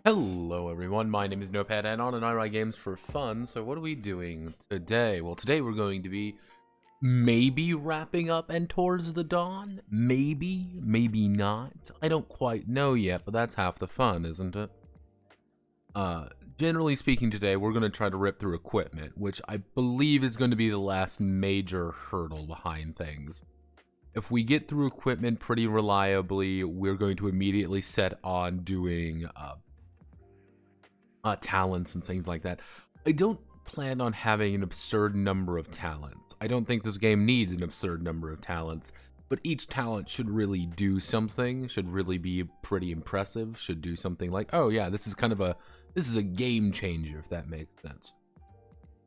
Hello everyone, my name is Notepad Anon and I write games for fun. So what are we doing today? Well, today we're going to be maybe wrapping up and towards the dawn. Maybe, maybe not. I don't quite know yet, but that's half the fun, isn't it? Generally speaking today, we're going to try to rip through equipment, which I believe is going to be the last major hurdle behind things. If we get through equipment pretty reliably, we're going to immediately set on doing talents and things like that. I don't plan on having an absurd number of talents. I don't think this game needs an absurd number of talents, but each talent should really do something, should really be pretty impressive, should do something like, oh yeah, this is a game changer, if that makes sense.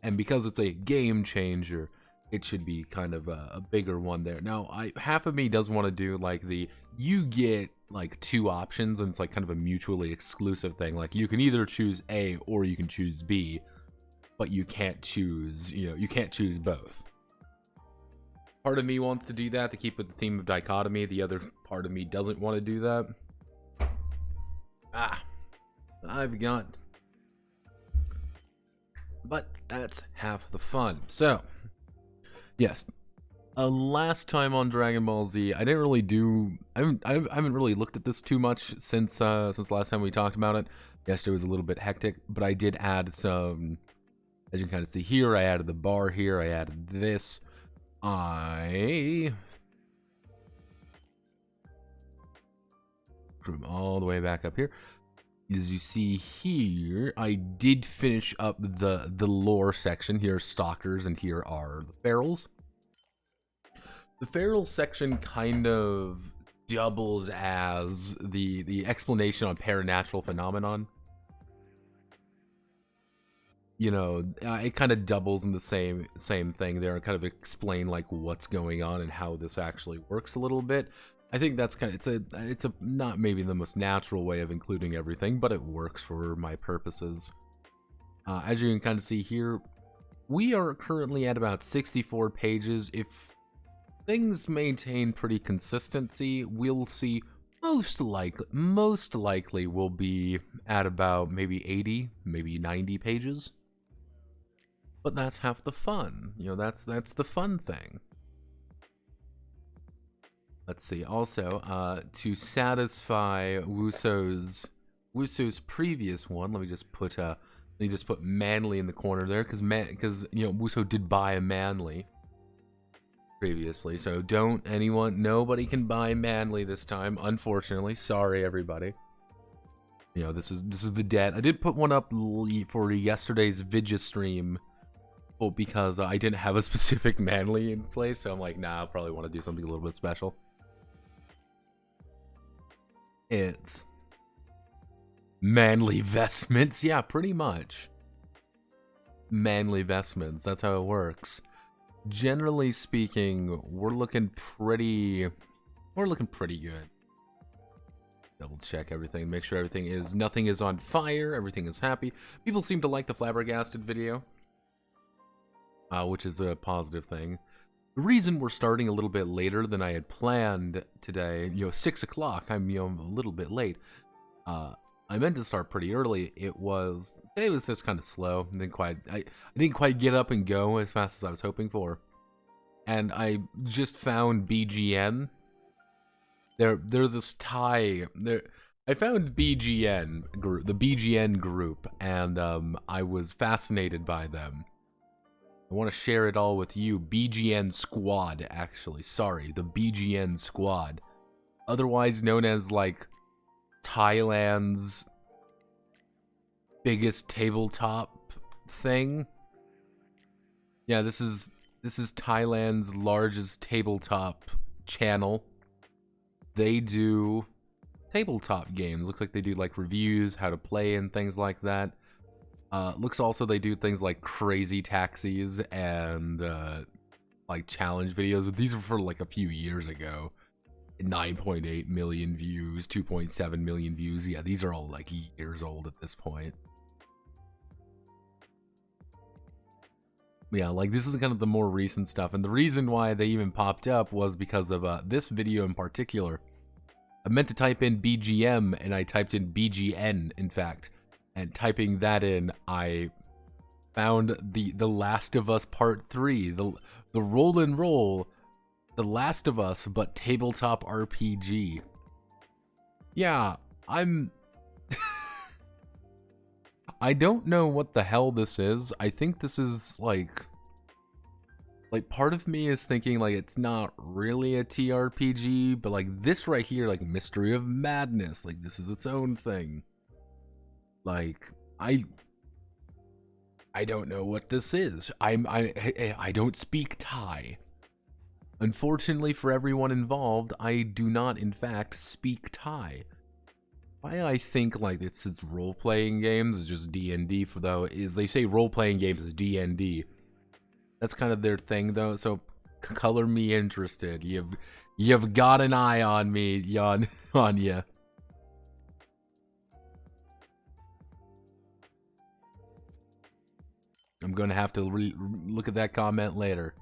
And because it's a game changer, it should be kind of a bigger one there. Now, half of me does want to do like you get like 2 options, and it's like kind of a mutually exclusive thing. Like you can either choose A or you can choose B, but you can't choose, you can't choose both. Part of me wants to do that to keep with the theme of dichotomy. The other part of me doesn't want to do that. I've got. But that's half the fun. So, yes. Last time on Dragon Ball Z, I didn't really do. I haven't really looked at this too much since last time we talked about it. Yesterday was a little bit hectic, but I did add some. As you can kind of see here, I added the bar here. I added this. I drew them all the way back up here. As you see here, I did finish up the lore section. Here are stalkers, and here are the ferals. The feral section kind of doubles as the explanation on paranatural phenomenon. It kind of doubles in the same thing there, and kind of explain like what's going on and how this actually works a little bit. I think that's kind of it's a not maybe the most natural way of including everything, but it works for my purposes. As you can kind of see here, we are currently at about 64 pages. If things maintain pretty consistency, we'll see most likely we'll be at about maybe 80, maybe 90 pages. But that's half the fun. That's the fun thing. Let's see. Also, to satisfy Wuso's previous one, let me just put Manly in the corner there, because Wuso did buy a Manly previously. So nobody can buy Manly this time, unfortunately. Sorry, everybody. This is the debt. I did put one up for yesterday's Vidya stream. Well, because I didn't have a specific Manly in place, so I'm like, nah, I'll probably want to do something a little bit special. It's Manly vestments, yeah, pretty much. Manly vestments, that's how it works. Generally speaking, we're looking pretty good. Double check everything, make sure nothing is on fire, everything is happy. People seem to like the flabbergasted video. Which is a positive thing. The reason we're starting a little bit later than I had planned today, 6 o'clock, I'm a little bit late. I meant to start pretty early. Today was just kind of slow. I didn't quite get up and go as fast as I was hoping for. And I just found BGN. They're this Thai. I found BGN group, the BGN group, and I was fascinated by them. I want to share it all with you. BGN Squad, actually. Sorry, the BGN Squad. Otherwise known as, like, Thailand's biggest tabletop thing. Yeah, this is Thailand's largest tabletop channel. They do tabletop games. Looks like they do, like, reviews, how to play, and things like that. Looks also they do things like crazy taxis and like challenge videos. These were for like a few years ago. 9.8 million views, 2.7 million views. Yeah, these are all like years old at this point. Yeah, like this is kind of the more recent stuff. And the reason why they even popped up was because of this video in particular. I meant to type in BGM and I typed in BGN, in fact. And typing that in, I found the Last of Us Part 3, the roll and roll, The Last of Us, but tabletop RPG. Yeah, I don't know what the hell this is. I think this is like like, part of me is thinking, like, it's not really a TRPG, but, like, this right here, like, Mystery of Madness, like, this is its own thing. Like, I don't know what this is. I don't speak Thai. Unfortunately for everyone involved, I do not, in fact, speak Thai. Why I think, like, this is role-playing games is just D&D, for though, is they say role-playing games is D&D. That's kind of their thing, though, so color me interested. You've got an eye on me, on ya. I'm gonna have to look at that comment later.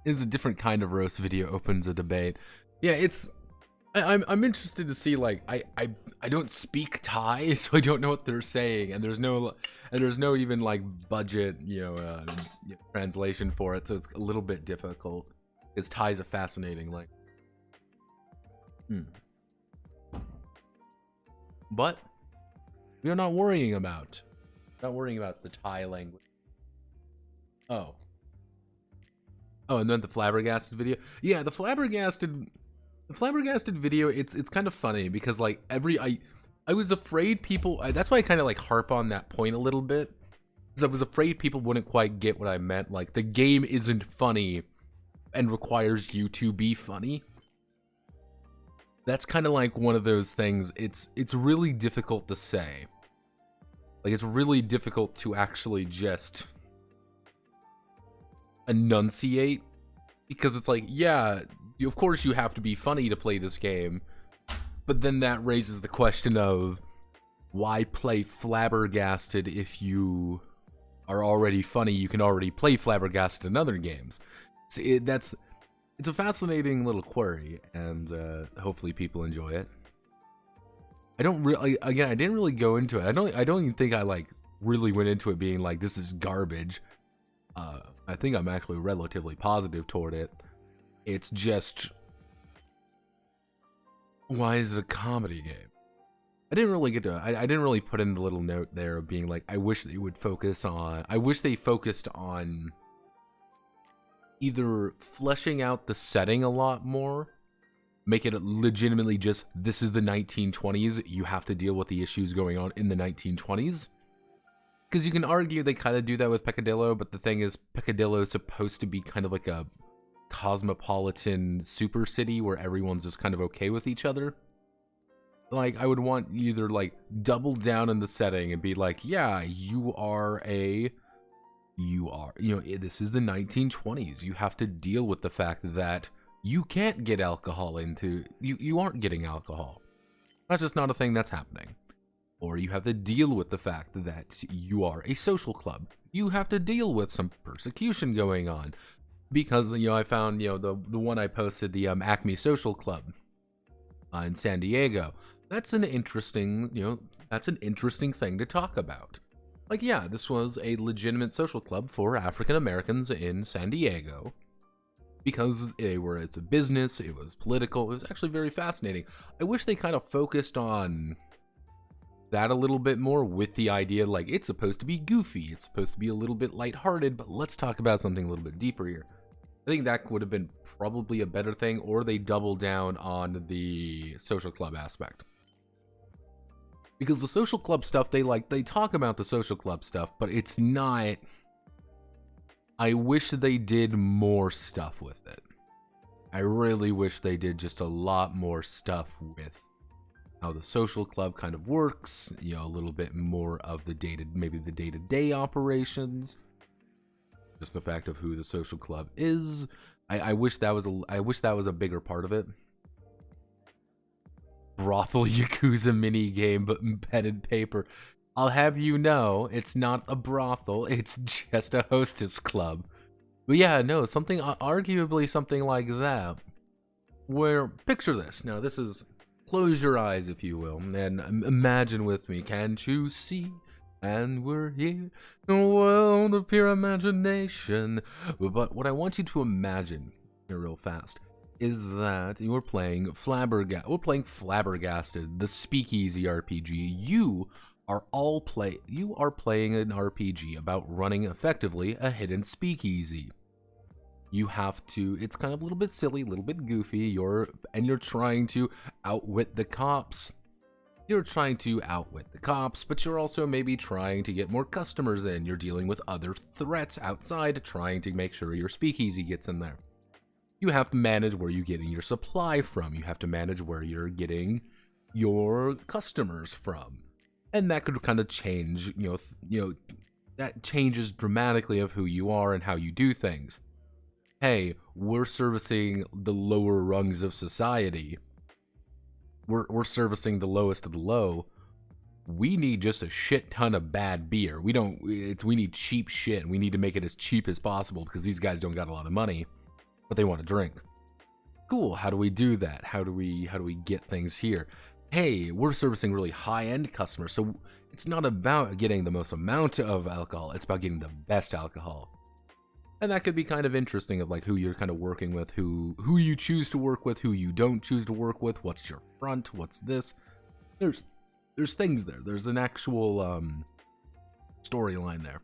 It's a different kind of roast video, opens a debate. Yeah, it's... I'm interested to see, like, I don't speak Thai, so I don't know what they're saying, and there's no even, like, budget, translation for it, so it's a little bit difficult. Because Thai is a fascinating, like... But we are not worrying about the Thai language. Oh, and then the flabbergasted video. Yeah, the flabbergasted video. It's kind of funny because, like, I was afraid people. That's why I kind of, like, harp on that point a little bit, because I was afraid people wouldn't quite get what I meant. Like, the game isn't funny and requires you to be funny. That's kind of like one of those things. It's really difficult to say. Like, it's really difficult to actually just enunciate, because it's like, yeah, of course you have to be funny to play this game, but then that raises the question of why play flabbergasted if you are already funny? You can already play flabbergasted in other games. It's a fascinating little query, and hopefully people enjoy it. I didn't really go into it. I don't even think I, like, really went into it being like, this is garbage. I think I'm actually relatively positive toward it. It's just, why is it a comedy game? I didn't really get to it. I didn't really put in the little note there of being like, I wish they focused on either fleshing out the setting a lot more, make it legitimately just, this is the 1920s, you have to deal with the issues going on in the 1920s. Because you can argue they kind of do that with Peccadillo, but the thing is, Peccadillo is supposed to be kind of like a cosmopolitan super city where everyone's just kind of okay with each other. Like, I would want either, like, double down in the setting and be like, yeah, this is the 1920s. You have to deal with the fact that you can't get alcohol into, you aren't getting alcohol. That's just not a thing that's happening. Or you have to deal with the fact that you are a social club. You have to deal with some persecution going on. Because, I found, the one I posted, the Acme Social Club in San Diego. That's an interesting, thing to talk about. Like, yeah, this was a legitimate social club for African Americans in San Diego. Because it's a business, it was political, it was actually very fascinating. I wish they kind of focused on that a little bit more, with the idea, like, it's supposed to be goofy, it's supposed to be a little bit lighthearted, but let's talk about something a little bit deeper here. I think that would have been probably a better thing, or they double down on the social club aspect. Because the social club stuff, they talk about the social club stuff, but it's not... I wish they did more stuff with it. I really wish they did just a lot more stuff with how the social club kind of works, a little bit more of the day-to-day operations, just the fact of who the social club is. I wish that was a bigger part of it. Brothel Yakuza mini game, but in pen and paper. I'll have you know, it's not a brothel, it's just a hostess club. But yeah, no, arguably something like that. Where, picture this. Now, this is, close your eyes, if you will, and imagine with me. Can't you see? And we're here, in a world of pure imagination. But what I want you to imagine, here real fast, is that you're playing Flabbergasted, the Speakeasy RPG. You you are playing an RPG about running effectively a hidden speakeasy. You have to, it's kind of a little bit silly, a little bit goofy, you're trying to outwit the cops. You're trying to outwit the cops, but you're also maybe trying to get more customers in. You're dealing with other threats outside, trying to make sure your speakeasy gets in there. You have to manage where you're getting your supply from. You have to manage where you're getting your customers from. And that could kind of change, that changes dramatically of who you are and how you do things. Hey, we're servicing the lower rungs of society. We're servicing the lowest of the low. We need just a shit ton of bad beer. We need cheap shit, and we need to make it as cheap as possible because these guys don't got a lot of money, but they want to drink. Cool. How do we do that? How do we get things here? Hey, we're servicing really high-end customers, so it's not about getting the most amount of alcohol. It's about getting the best alcohol. And that could be kind of interesting of like who you're kind of working with, who you choose to work with, who you don't choose to work with, what's your front, what's this. There's things there. There's an actual storyline there.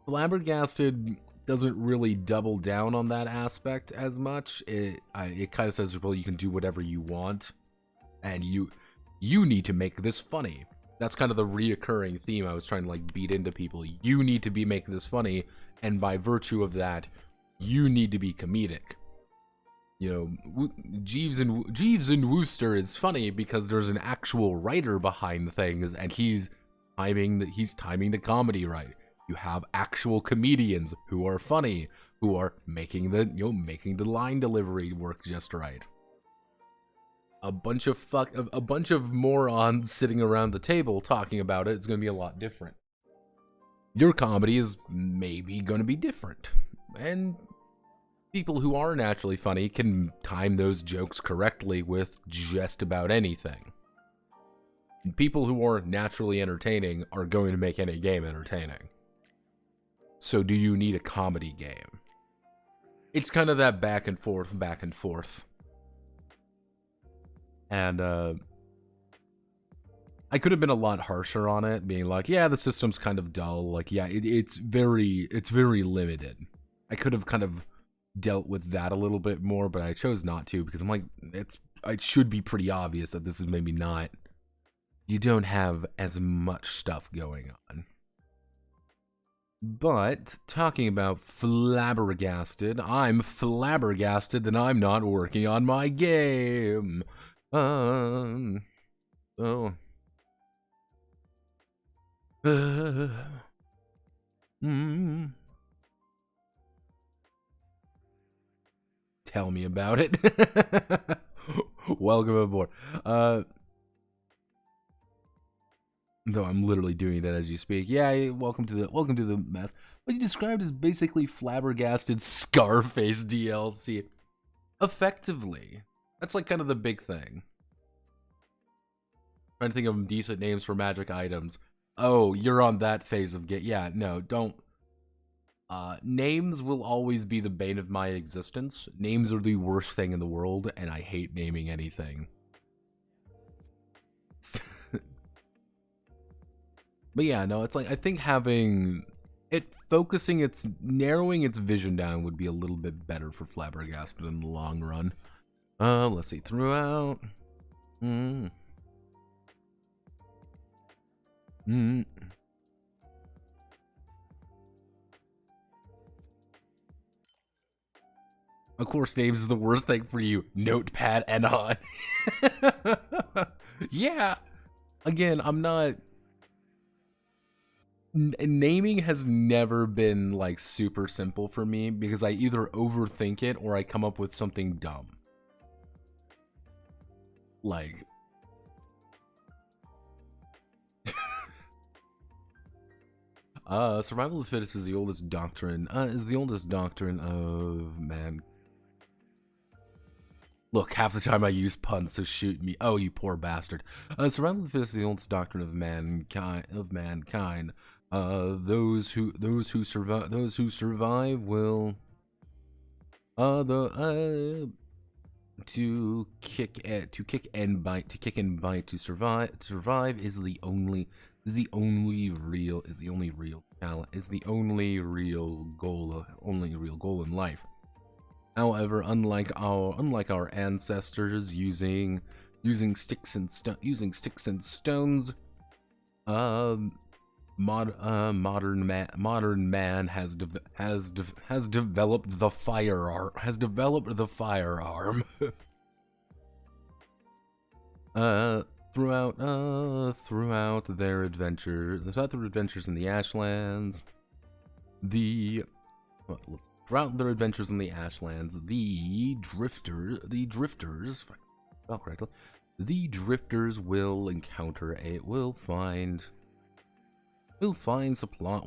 Flabbergasted doesn't really double down on that aspect as much. It kind of says, well, you can do whatever you want, and you need to make this funny. That's kind of the reoccurring theme I was trying to like beat into people. You need to be making this funny, and by virtue of that, you need to be comedic. Jeeves and Wooster is funny because there's an actual writer behind things, and he's timing the comedy right. You have actual comedians who are funny, who are making the line delivery work just right. A bunch of morons sitting around the table talking about it is going to be a lot different. Your comedy is maybe going to be different. And people who are naturally funny can time those jokes correctly with just about anything. And people who are naturally entertaining are going to make any game entertaining. So do you need a comedy game? It's kind of that back and forth. And I could have been a lot harsher on it, being like, yeah, the system's kind of dull. Like, yeah, it's very limited. I could have kind of dealt with that a little bit more, but I chose not to because I'm like, it should be pretty obvious that this is maybe not. You don't have as much stuff going on. But talking about flabbergasted, I'm flabbergasted that I'm not working on my game. Oh. Tell me about it. Welcome aboard. Though I'm literally doing that as you speak. Yeah, welcome to the mess. What you described is basically flabbergasted Scarface DLC. Effectively. That's like kind of the big thing. Trying to think of decent names for magic items. Oh, you're on that phase of yeah, no, don't. Names will always be the bane of my existence. Names are the worst thing in the world, and I hate naming anything. But yeah, no, it's like, I think having it narrowing its vision down would be a little bit better for Flabbergasted in the long run. Let's see, throughout. Of course, names is the worst thing for you. Notepad and on. Yeah. Again, I'm not. Naming has never been like super simple for me because I either overthink it or I come up with something dumb. Like. Survival of the fittest is the oldest doctrine. Of man. Look, half the time I use puns, so shoot me. Oh, you poor bastard. Survival of the fittest is the oldest doctrine of mankind. Those who survive will to kick and bite. To survive is the only is the only real talent, is the only real goal in life. However, unlike our ancestors using sticks and stones, modern man has developed the firearm. Throughout their adventures in the Ashlands, the drifters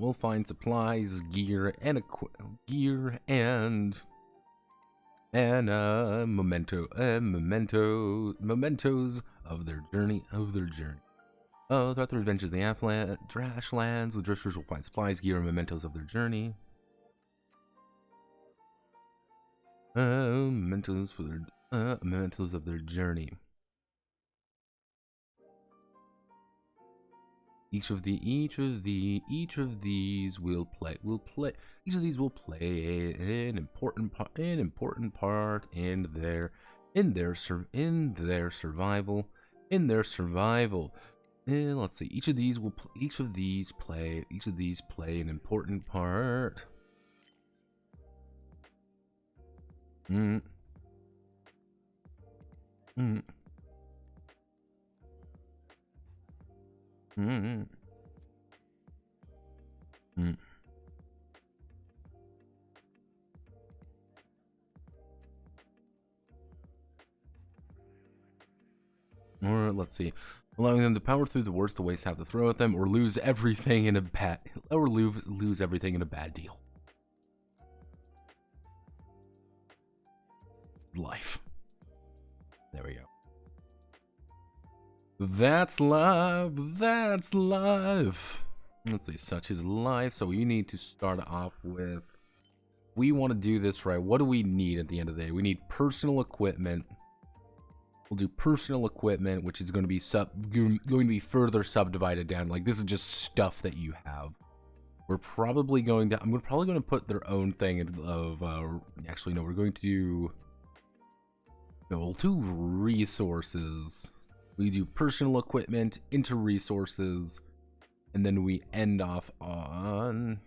will find supplies, gear, and mementos of their journey. Throughout their adventures in the Ashlands, the drifters will find supplies, gear, and mementos of their journey. Mementos of their journey. Each of these will play an important part in their survival. Let's see. Each of these play an important part. Or let's see, allowing them to power through the worst the ways have to throw at them, or lose everything in a bad deal. Life. There we go. That's life. Let's see, such is life. So we need to start off with, we want to do this right. What do we need at the end of the day? We need personal equipment. We'll do personal equipment, which is going to be further subdivided down. Like, this is just stuff that you have. I'm probably going to put their own thing of actually no, we're going to do, no, we'll do resources. We do personal equipment into resources, and then we end off on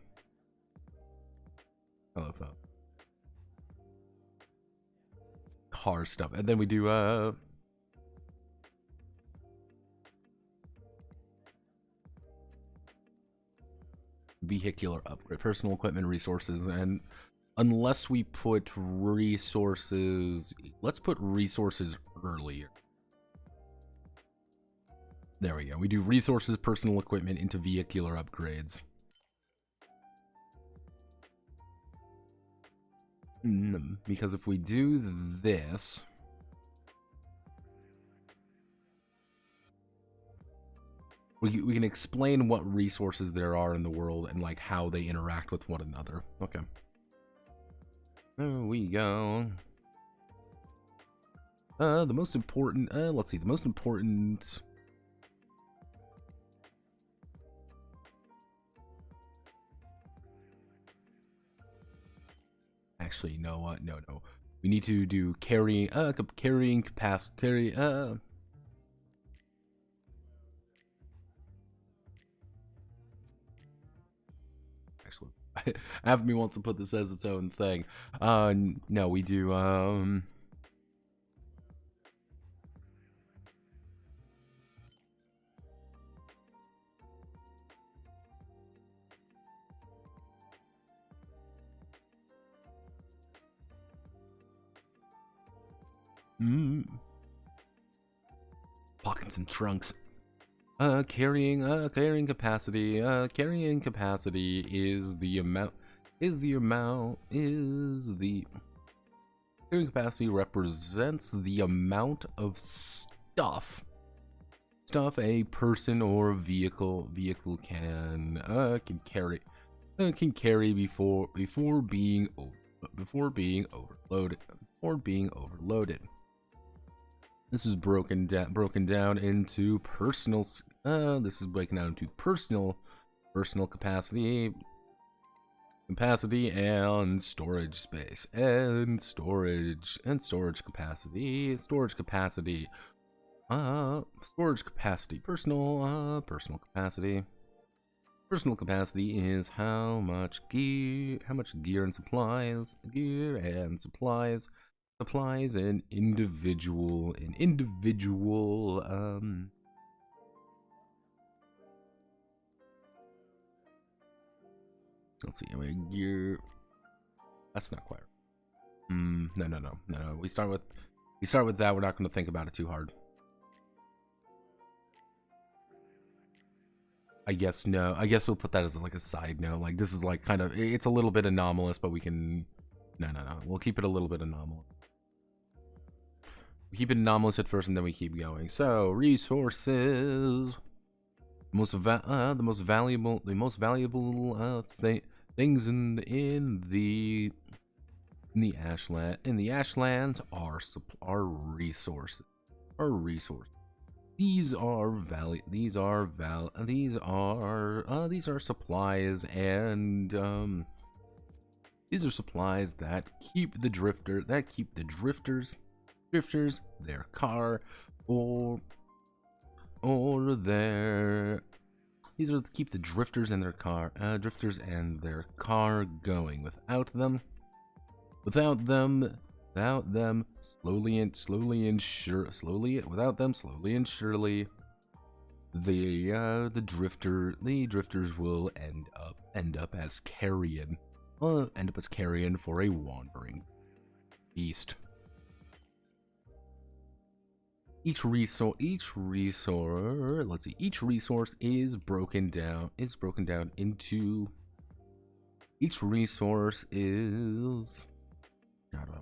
car stuff, and then we do vehicular upgrade, personal equipment, resources. And unless we put resources, let's put resources earlier. There we go. We do resources, personal equipment into vehicular upgrades. Because if we do this, we can explain what resources there are in the world and like how they interact with one another. Okay. There we go. The most important, let's see, the most important. Actually, you know what? No. We need to do carrying capacity. Actually, half of me wants to put this as its own thing. No, we do pockets and trunks. Carrying capacity. Carrying capacity is the amount. Carrying capacity represents the amount of stuff a person or vehicle can carry before being overloaded. This is broken down into personal. This is breaking down into personal capacity and storage space and storage capacity. Storage capacity. Personal capacity. Personal capacity is how much gear and supplies. Supplies an individual. Let's see. I mean, gear. That's not quite. No. We start with that. We're not going to think about it too hard. I guess no. I guess we'll put that as like a side note. Like this is like kind of, it's a little bit anomalous, but we can. No. We'll keep it a little bit anomalous. We keep it anomalous at first, and then we keep going. So resources. The most valuable things in the ashlands are resources. These are supplies, and these are supplies that keep the drifters their car or their. These are to keep the drifters and their car going. Without them, slowly and surely, the drifters will end up as carrion for a wandering beast. Each resource is broken down into. Each resource is. How do I?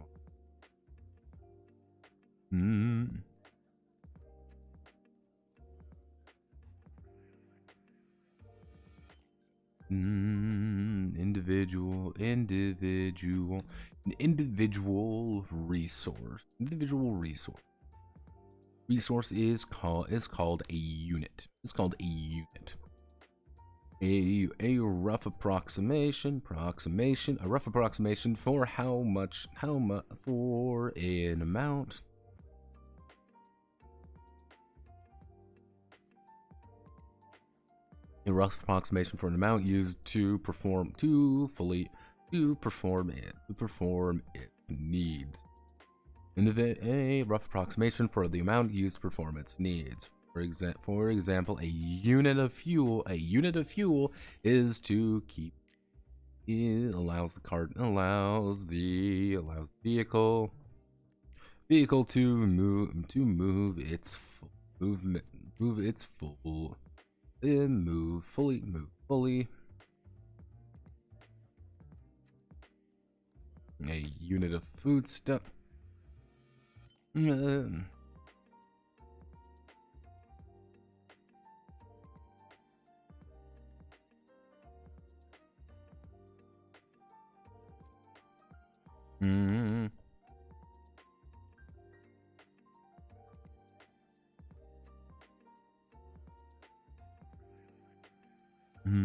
Individual resource. Resource is called a unit. It's called a unit. A rough approximation for how much for an amount. A rough approximation for an amount used to perform its needs. A rough approximation for the amount used to perform its needs. For example, a unit of fuel is to keep. It allows the vehicle to move fully. A unit of food stuff.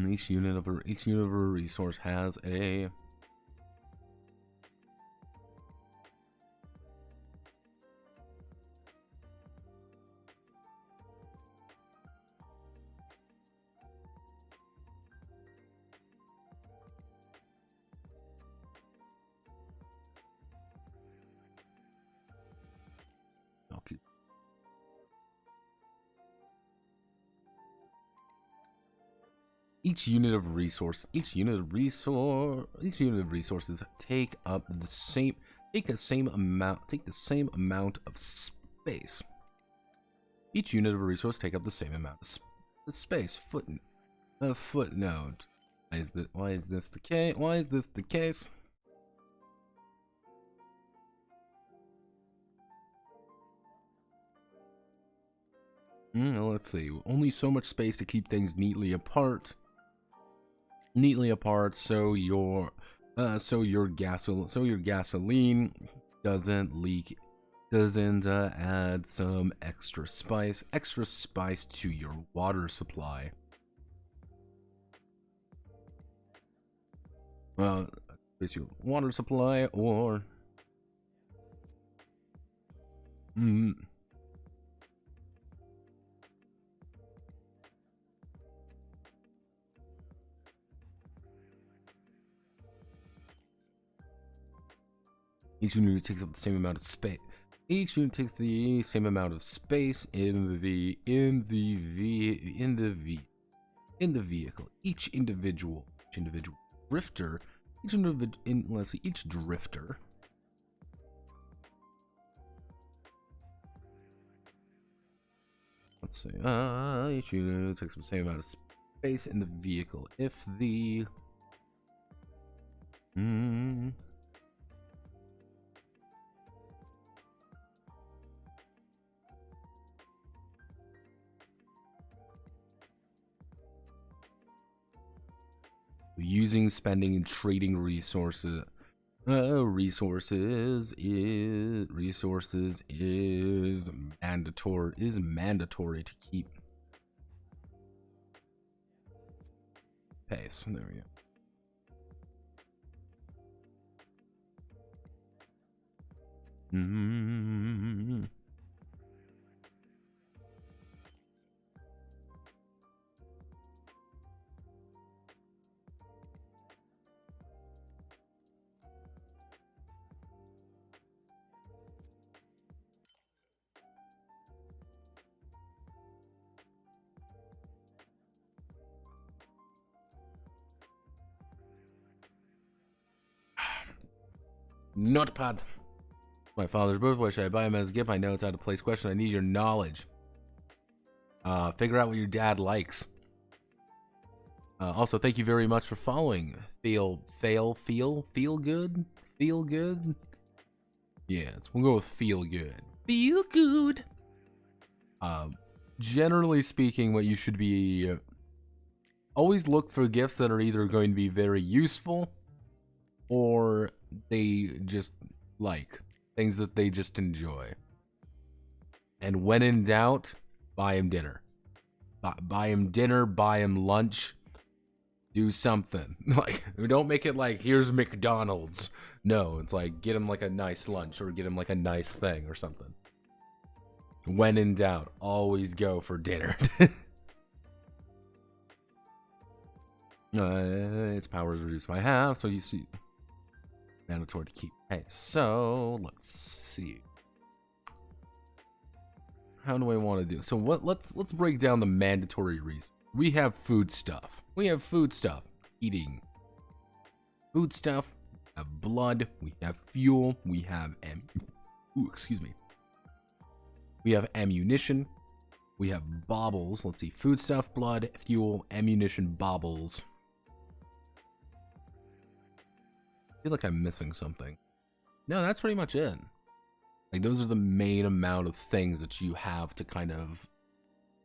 Each unit of a resource has a. Each unit of resources take the same amount of space. Each unit of a resource take up the same amount of space. Footnote. Why is this the case? Let's see. Only so much space to keep things neatly apart. So your gasoline doesn't leak doesn't add some extra spice to your water supply. Basically water supply or each unit takes up the same amount of space. Each unit takes the same amount of space in the vehicle. Each individual drifter. Let's see, each drifter. Let's see. Each unit takes up the same amount of space in the vehicle. If the using, spending, and trading resources. Resources is mandatory to keep pace. There we go. Notepad. My father's birthday. Should I buy him as a gift? I know it's out of place question. I need your knowledge. Figure out what your dad likes. Also, thank you very much for following. Feel good? Feel good? Yes, we'll go with feel good. Feel good. Generally speaking, what you should be... always look for gifts that are either going to be very useful or they just like things that they just enjoy. And when in doubt, buy him dinner. Buy him dinner, buy him lunch. Do something. Like, don't make it like, here's McDonald's. No, it's like, get him like a nice lunch or get him like a nice thing or something. When in doubt, always go for dinner. Its power is reduced by half, so you see, mandatory to keep pace. So let's see. How do I want to do? So what? Let's break down the mandatory reasons. We have food stuff. Eating. Food stuff. We have blood. We have fuel. We have We have ammunition. We have baubles. Let's see. Food stuff, blood, fuel, ammunition, baubles. I feel like I'm missing something. No, that's pretty much it. Like, those are the main amount of things that you have to kind of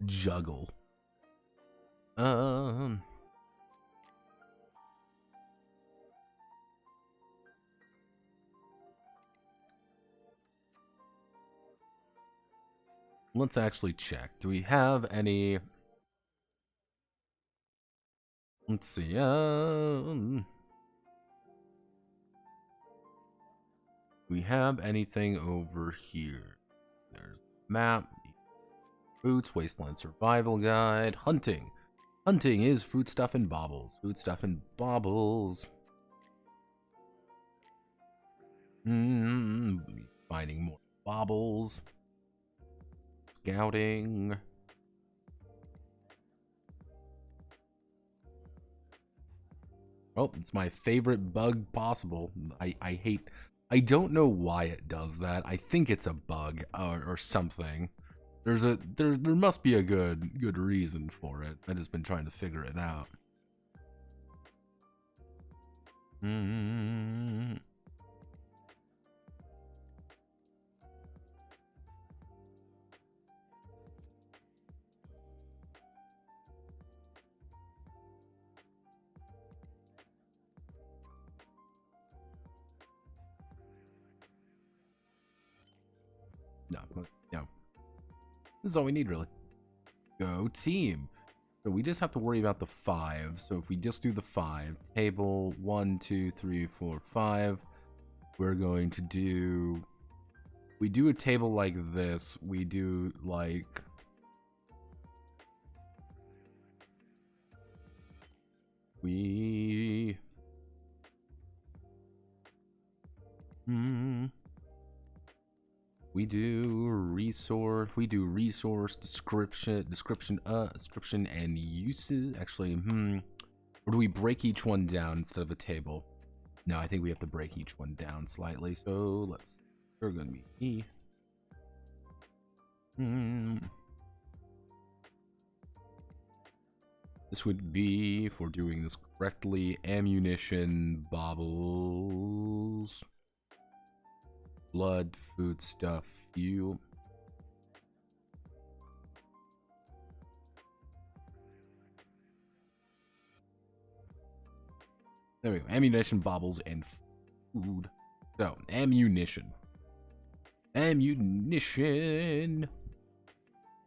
juggle. Let's actually check. Do we have any... Let's see. Do we have anything over here? There's map, boots, wasteland survival guide, hunting. Hunting is foodstuff and baubles. Foodstuff and baubles. Finding more baubles. Scouting. Oh, it's my favorite bug possible. I don't know why it does that. I think it's a bug or something. There must be a good reason for it. I've just been trying to figure it out. No, no. This is all we need, really. Go team. So we just have to worry about the 5. So if we just do the 5, table 1, 2, 3, 4, 5, we're going to do... We do a table like this. We do like... We do resource description and uses. Actually, or do we break each one down instead of a table? No, I think we have to break each one down slightly. So we're gonna be E. This would be, if we're doing this correctly, ammunition, baubles, blood, food stuff, fuel. There we go. Ammunition, baubles, and food. So, ammunition. Ammunition.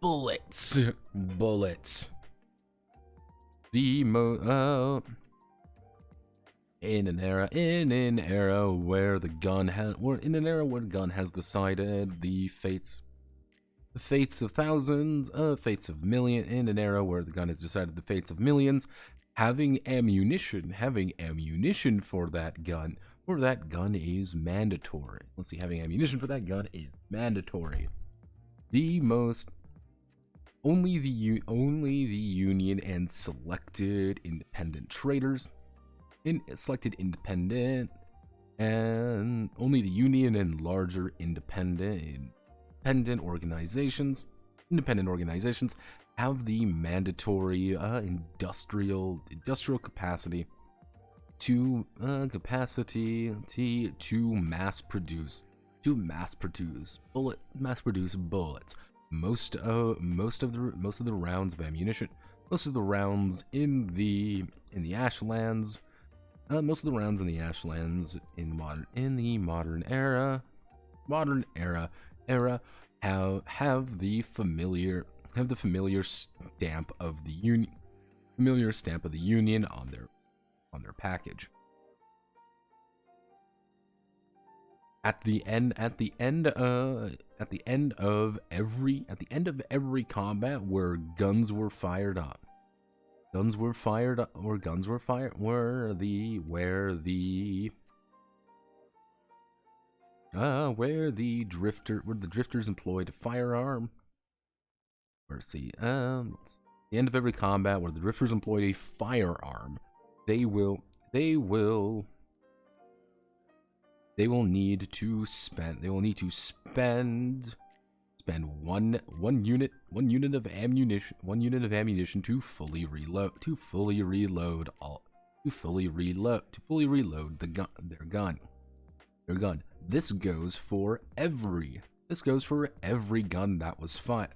Bullets. Bullets. In an era where the gun has decided the fates of thousands, fates of millions, in an era where the gun has decided the fates of millions, having ammunition for that gun is mandatory. Let's see, having ammunition for that gun is mandatory. Only the Union and selected independent traders, and only the Union and larger independent organizations have the mandatory industrial capacity to mass produce bullets. Most of the rounds of ammunition, most of the rounds in the ashlands, in the modern era have the familiar stamp of the Union on their package. At the end of every combat where guns were fired, where the drifters employed a firearm. Let's see. The end of every combat where the drifters employed a firearm, they will need to spend one unit of ammunition to fully reload their gun. This goes for every gun that was fired.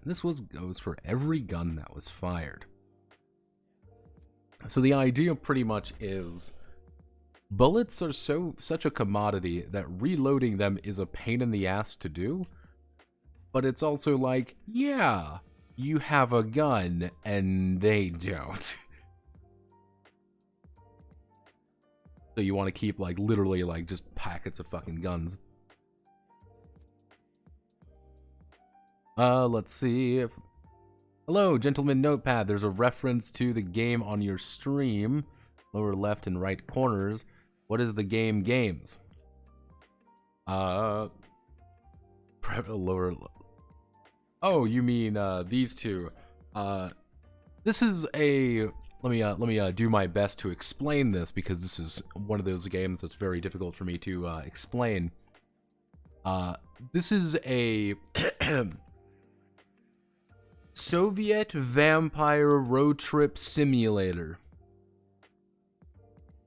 So the idea pretty much is, bullets are such a commodity that reloading them is a pain in the ass to do, but it's also like, yeah, you have a gun and they don't. So you want to keep literally just packets of fucking guns. Let's see if... Hello, Gentleman Notepad. There's a reference to the game on your stream, lower left and right corners. What is the game games? Lower... Oh, you mean these two? This is a... Let me do my best to explain this, because this is one of those games that's very difficult for me to explain. This is a Soviet vampire road trip simulator.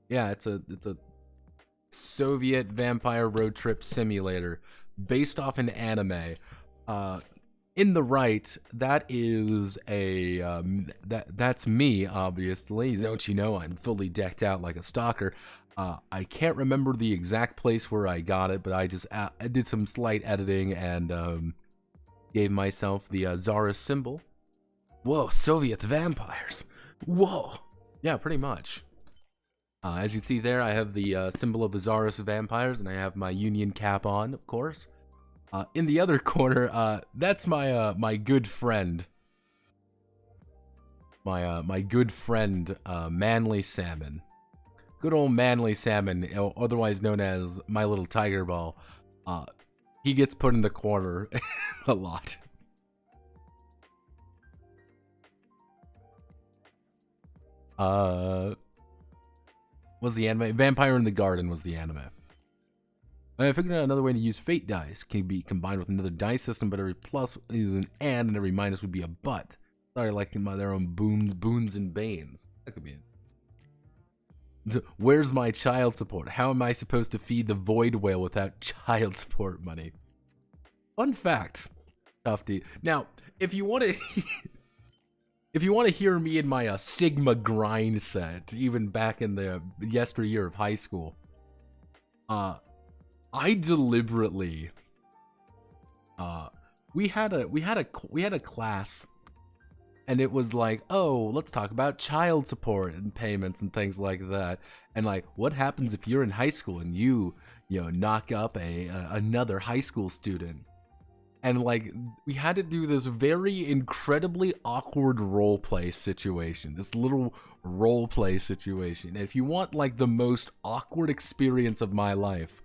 Yeah, it's a Soviet vampire road trip simulator based off an anime. In the right, that is a that's me, obviously. Don't you know, I'm fully decked out like a stalker. I can't remember the exact place where I got it, but I did some slight editing and Gave myself the Tsarist symbol. Whoa, Soviet vampires. Whoa. Yeah, pretty much. As you see there, I have the symbol of the Tsarist vampires, and I have my Union cap on, of course. In the other corner, that's my my good friend. My good friend, Manly Salmon. Good old Manly Salmon, otherwise known as my little tiger ball. He gets put in the corner a lot. Was the anime? Vampire in the Garden was the anime. I figured out another way to use fate dice. Can be combined with another dice system, but every plus is an and every minus would be a but. Sorry, like their own boons and banes. That could be it. Where's my child support? How am I supposed to feed the void whale without child support money? Fun fact, Tufty. Now, if you want to, if you want to hear me in my Sigma grind set, even back in the yesteryear of high school, I deliberately, we had a class. And it was like, oh, let's talk about child support and payments and things like that. And like, what happens if you're in high school and you knock up another high school student? And like, we had to do this very incredibly awkward role play situation. This little role play situation. And if you want like the most awkward experience of my life,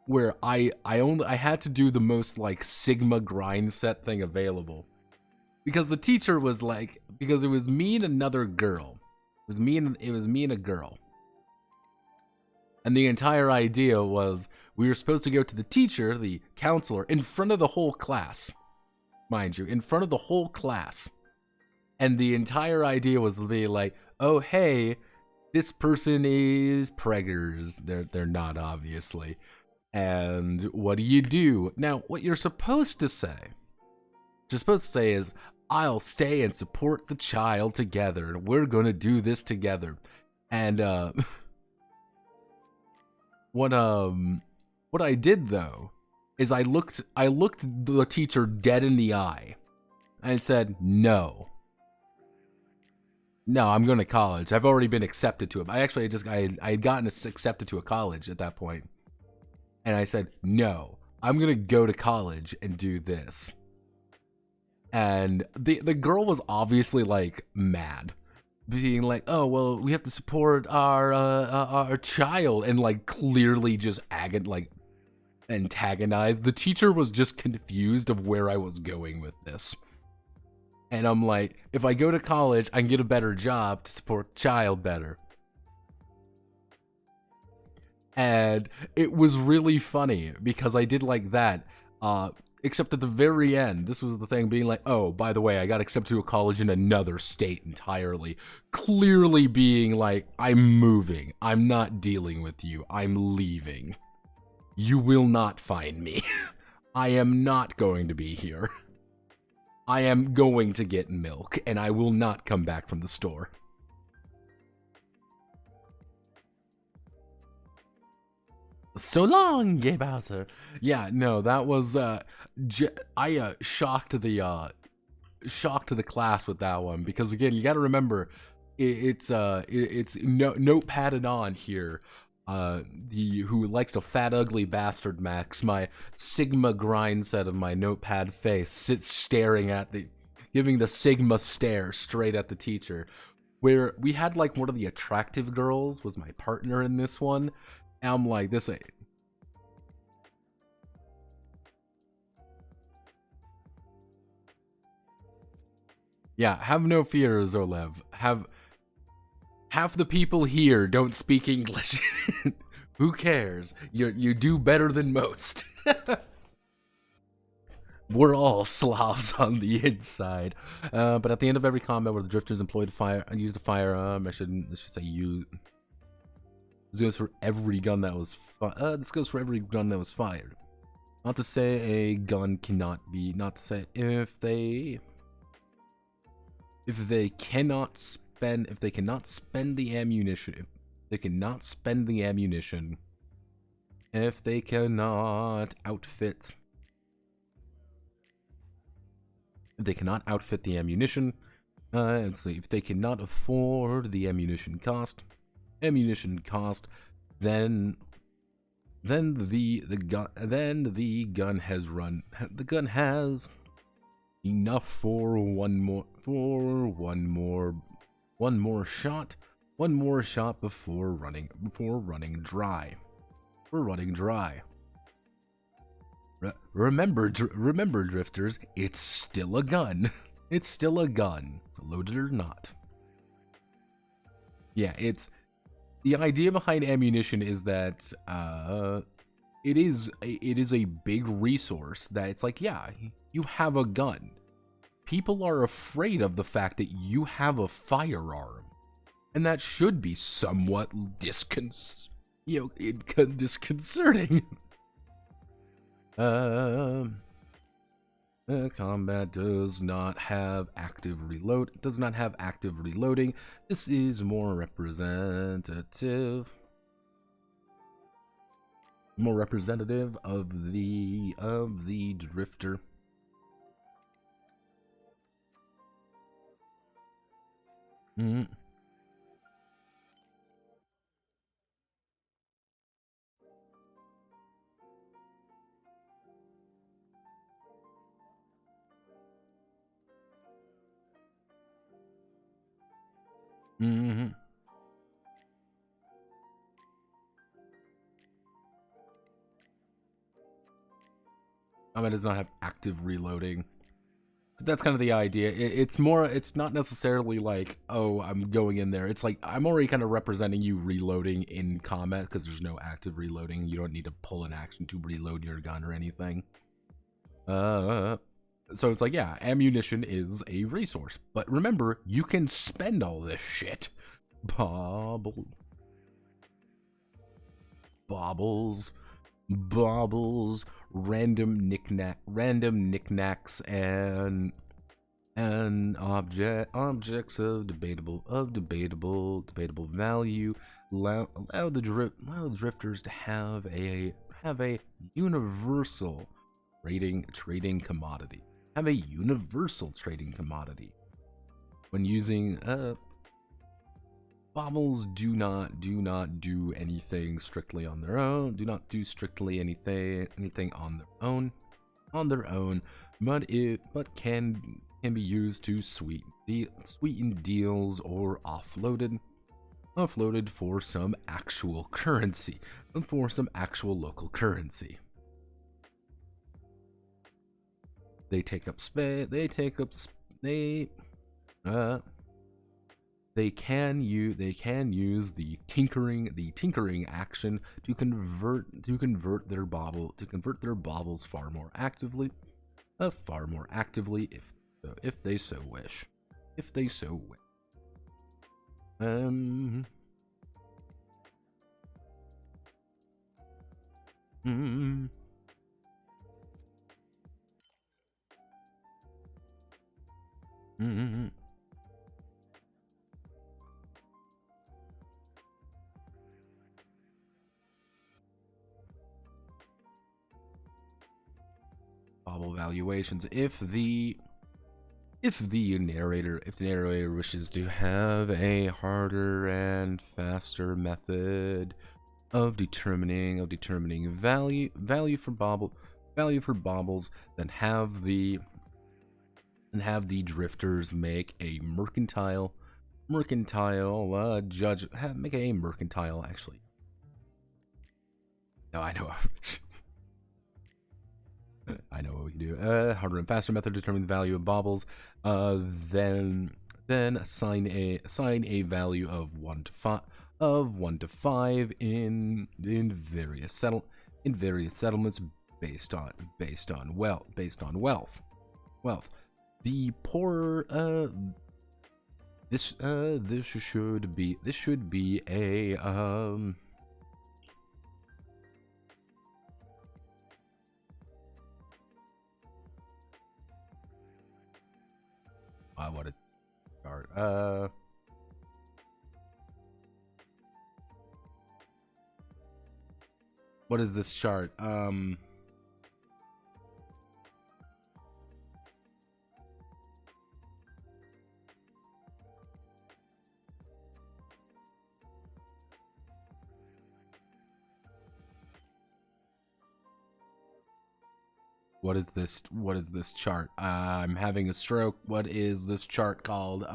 where I had to do the most like Sigma grind set thing available. Because the teacher was like, because it was me and another girl. It was me and a girl. And the entire idea was we were supposed to go to the teacher, the counselor, in front of the whole class. Mind you, in front of the whole class. And the entire idea was to be like, oh, hey, this person is preggers. They're not, obviously. And what do you do? Now, what you're supposed to say is, I'll stay and support the child together. We're gonna do this together. And what I did though is I looked the teacher dead in the eye and said, no, I'm going to college. I've already been accepted to it. I had gotten accepted to a college at that point. And I said, no, I'm gonna go to college and do this. And the girl was obviously like mad, being like, oh well, we have to support our child, and like clearly just antagonized. The teacher was just confused of where I was going with this. And I'm like, if I go to college, I can get a better job to support the child better. And it was really funny because I did like that. Except at the very end, this was the thing, being like, oh, by the way, I got accepted to a college in another state entirely. Clearly being like, I'm moving. I'm not dealing with you. I'm leaving. You will not find me. I am not going to be here. I am going to get milk, and I will not come back from the store. So long, Gay Bowser. Yeah, no, that was I shocked the class with that one, because again, you got to remember it's notepadded on here. Who likes to fat ugly bastard Max, my Sigma grind set of my notepad face, sits staring at giving the Sigma stare straight at the teacher. Where we had like one of the attractive girls was my partner in this one. And I'm like, this ain't. Yeah, have no fear, Zolev. Half the people here don't speak English. Who cares? You do better than most. We're all Slavs on the inside. But at the end of every combat where the drifters employed used a firearm, I should say use. This goes for every gun that was fired. Not to say a gun cannot be. Not to say if they cannot spend the ammunition. If they cannot outfit If they cannot outfit the ammunition, let's see, if they cannot afford the ammunition cost, then the gun has enough for one more shot before running dry. Remember, drifters, it's still a gun. It's still a gun, loaded or not. Yeah, it's the idea behind ammunition is that it is a big resource that it's like, yeah, you have a gun. People are afraid of the fact that you have a firearm, and that should be somewhat disconcerting. Combat does not have active reloading. This is more representative of the drifter. Combat does not have active reloading. So that's kind of the idea. It's not necessarily like, oh, I'm going in there. It's like, I'm already kind of representing you reloading in combat because there's no active reloading. You don't need to pull an action to reload your gun or anything. So it's like, yeah, ammunition is a resource. But remember, you can spend all this shit. Baubles, random knickknacks and objects of debatable value. Allow the drifters to have a universal trading commodity. When using baubles do not do anything strictly on their own. Do not do strictly anything on their own, but can be used to sweeten deals or offloaded for some actual currency, local currency. They take up space. They can use the tinkering action to convert their baubles far more actively if they so wish. Bauble valuations. If the narrator wishes to have a harder and faster method of determining value for baubles, then have the drifters make a mercantile judge. Make a mercantile, actually. No, I know. I know what we can do. Harder and faster method to determine the value of baubles. Then assign a value of 1 to 5 in various settlements based on wealth. The poorer this should be a what it's start. What is this chart? What is this? What is this chart? I'm having a stroke. What is this chart called?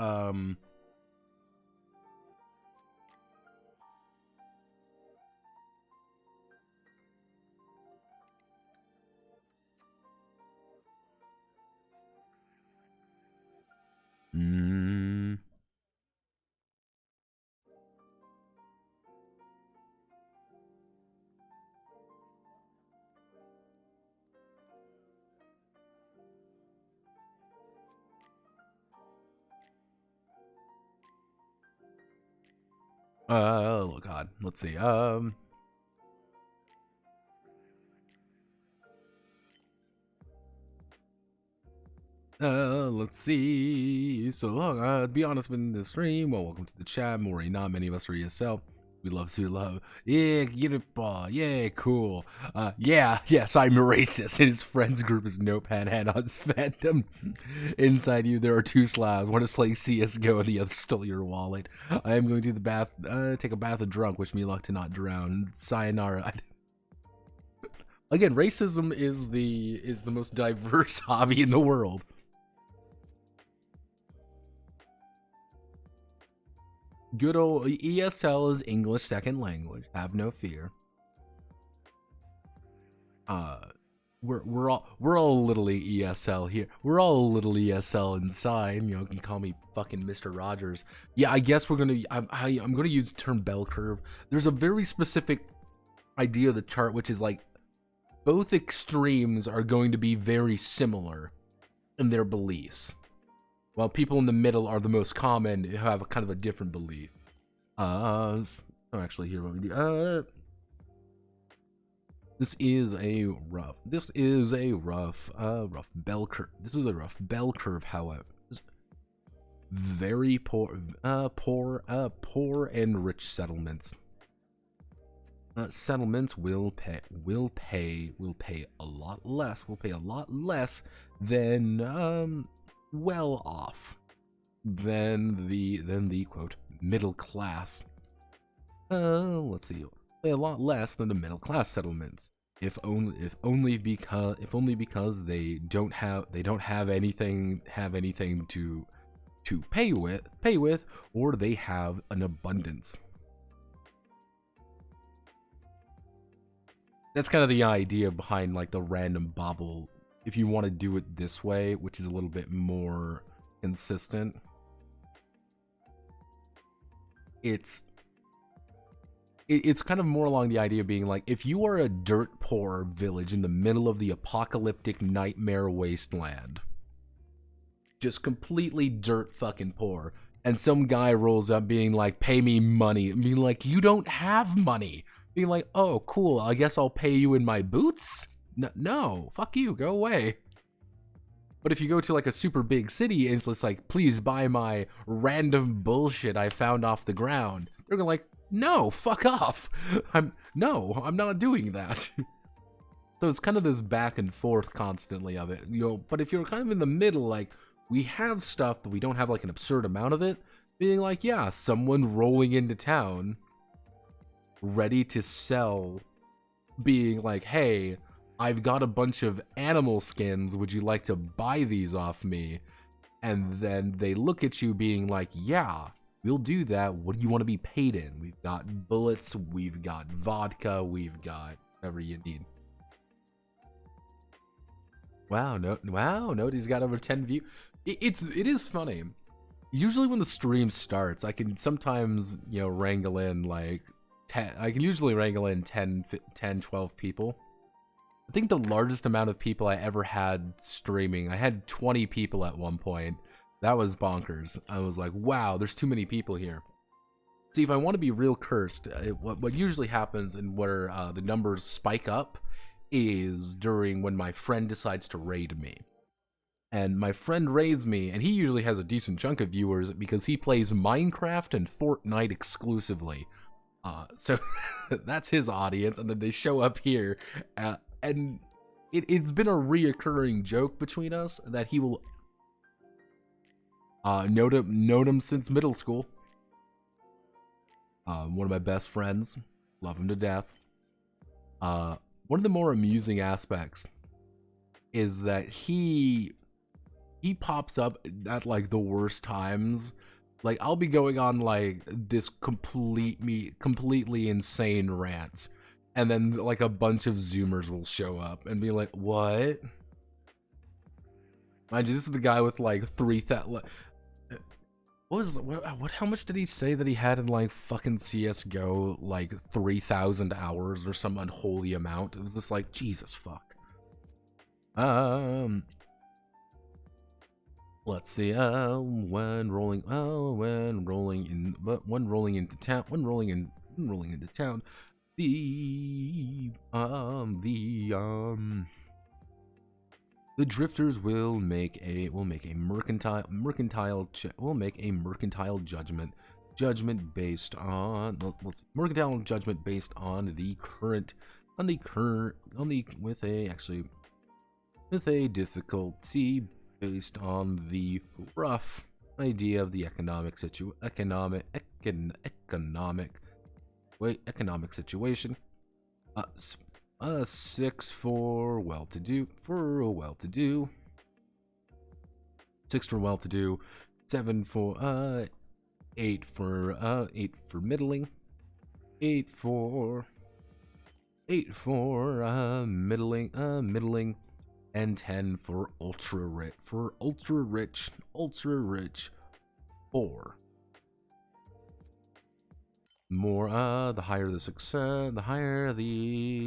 Oh God. Let's see. Let's see. So long. To be honest, in the stream. Well, welcome to the chat. Maury, not many of us are ESL. We love to love. Yeah, get it, ball. Yeah, cool. Yeah, yes, I'm racist. And his friends group is Notepad Add-ons fandom. Inside you, there are two slabs. One is playing CS:GO, and the other stole your wallet. I am going to the bath. Take a bath of drunk. Wish me luck to not drown. Sayonara. Again, racism is the most diverse hobby in the world. Good old ESL is English second language. Have no fear. We're all a little ESL here. We're all a little ESL inside. You know, you can call me fucking Mr. Rogers. Yeah, I guess we're gonna. I'm gonna use the term bell curve. There's a very specific idea of the chart, which is like both extremes are going to be very similar in their beliefs, while people in the middle are the most common who have a kind of a different belief. Actually, here what we do. This is a rough bell curve. This is a rough bell curve, however. Very poor and rich settlements. Settlements will pay a lot less. Will pay a lot less than well off than the quote middle class. Let's see, pay a lot less than the middle class settlements. If only because they don't have anything to pay with, or they have an abundance. That's kind of the idea behind like the random bobble. If you want to do it this way, which is a little bit more consistent, it's kind of more along the idea of being like, if you are a dirt poor village in the middle of the apocalyptic nightmare wasteland, just completely dirt fucking poor, and some guy rolls up being like, pay me money, and being like, you don't have money, being like, oh cool, I guess I'll pay you in my boots. No, fuck you, go away. But if you go to like a super big city and it's just like, please buy my random bullshit I found off the ground, they're gonna like, no, fuck off. I'm not doing that. So it's kind of this back and forth constantly of it, you know. But if you're kind of in the middle, like, we have stuff, but we don't have like an absurd amount of it, being like, yeah, someone rolling into town ready to sell, being like, hey, I've got a bunch of animal skins, would you like to buy these off me? And then they look at you being like, yeah, we'll do that. What do you want to be paid in? We've got bullets, we've got vodka, we've got whatever you need. Wow, Noti's got over 10 views. It is funny. Usually when the stream starts, I can sometimes, you know, wrangle in like 10, I can usually wrangle in 10, 12 people. I think the largest amount of people I ever had streaming, I had 20 people at one point. That was bonkers. I was like, wow, there's too many people here. See, if I want to be real cursed, what usually happens and where the numbers spike up is during when my friend decides to raid me. And my friend raids me, and he usually has a decent chunk of viewers because he plays Minecraft and Fortnite exclusively. So that's his audience, and then they show up here, and it's been a reoccurring joke between us that he will known him since middle school. One of my best friends, love him to death. One of the more amusing aspects is that he pops up at like the worst times. Like I'll be going on like this completely insane rant, and then like a bunch of Zoomers will show up and be like, "What?" Mind you, this is the guy with like 3,000. What? How much did he say that he had in like fucking CS:GO? Like 3,000 hours or some unholy amount. It was just like Jesus fuck. Let's see. When rolling into town. When rolling into town. The drifters will make a mercantile judgment based on mercantile judgment based on the current with a difficulty based on the rough idea of the economic situation. 6 for well-to-do. 6 for well-to-do. 7 for 8 for middling. 8 for middling, and 10 for ultra rich. 4. More the higher the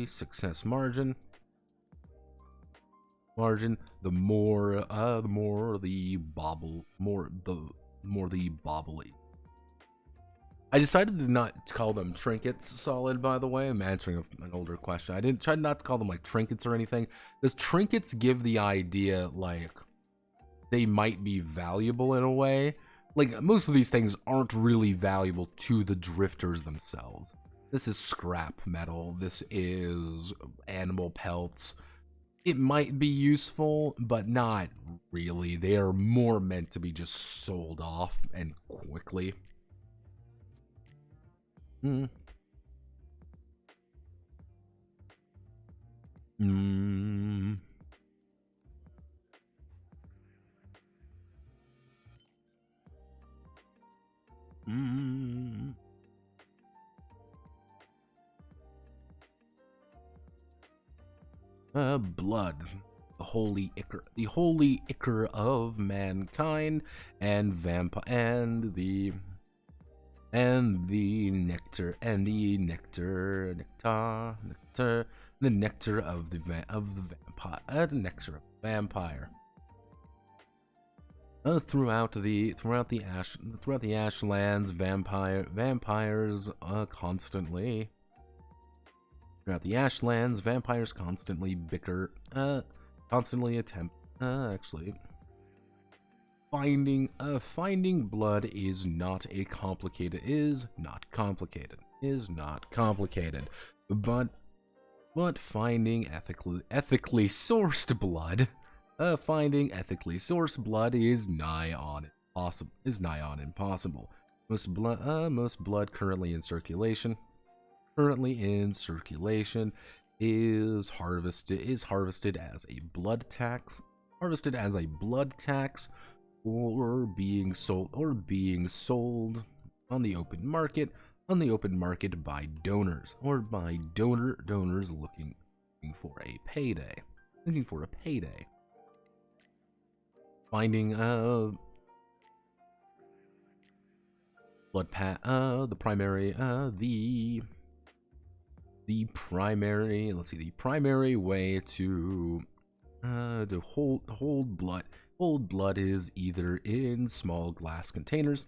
success margin, the more the bobbly. I decided to not call them trinkets, solid, by the way. I'm answering an older question. I didn't try not to call them like trinkets or anything. Does trinkets give the idea like they might be valuable in a way? Like, most of these things aren't really valuable to the drifters themselves. This is scrap metal. This is animal pelts. It might be useful, but not really. They are more meant to be just sold off and quickly. Blood, the holy ichor of mankind, and the nectar of the vampire. Throughout the ashlands, vampires constantly. Throughout the ashlands, vampires constantly bicker, constantly attempt. Finding blood is not complicated. But finding ethically sourced blood. Finding ethically sourced blood is nigh on impossible. Most blood currently in circulation is harvested as a blood tax, or being sold on the open market by donors, looking for a payday. Finding blood the primary way to hold blood is either in small glass containers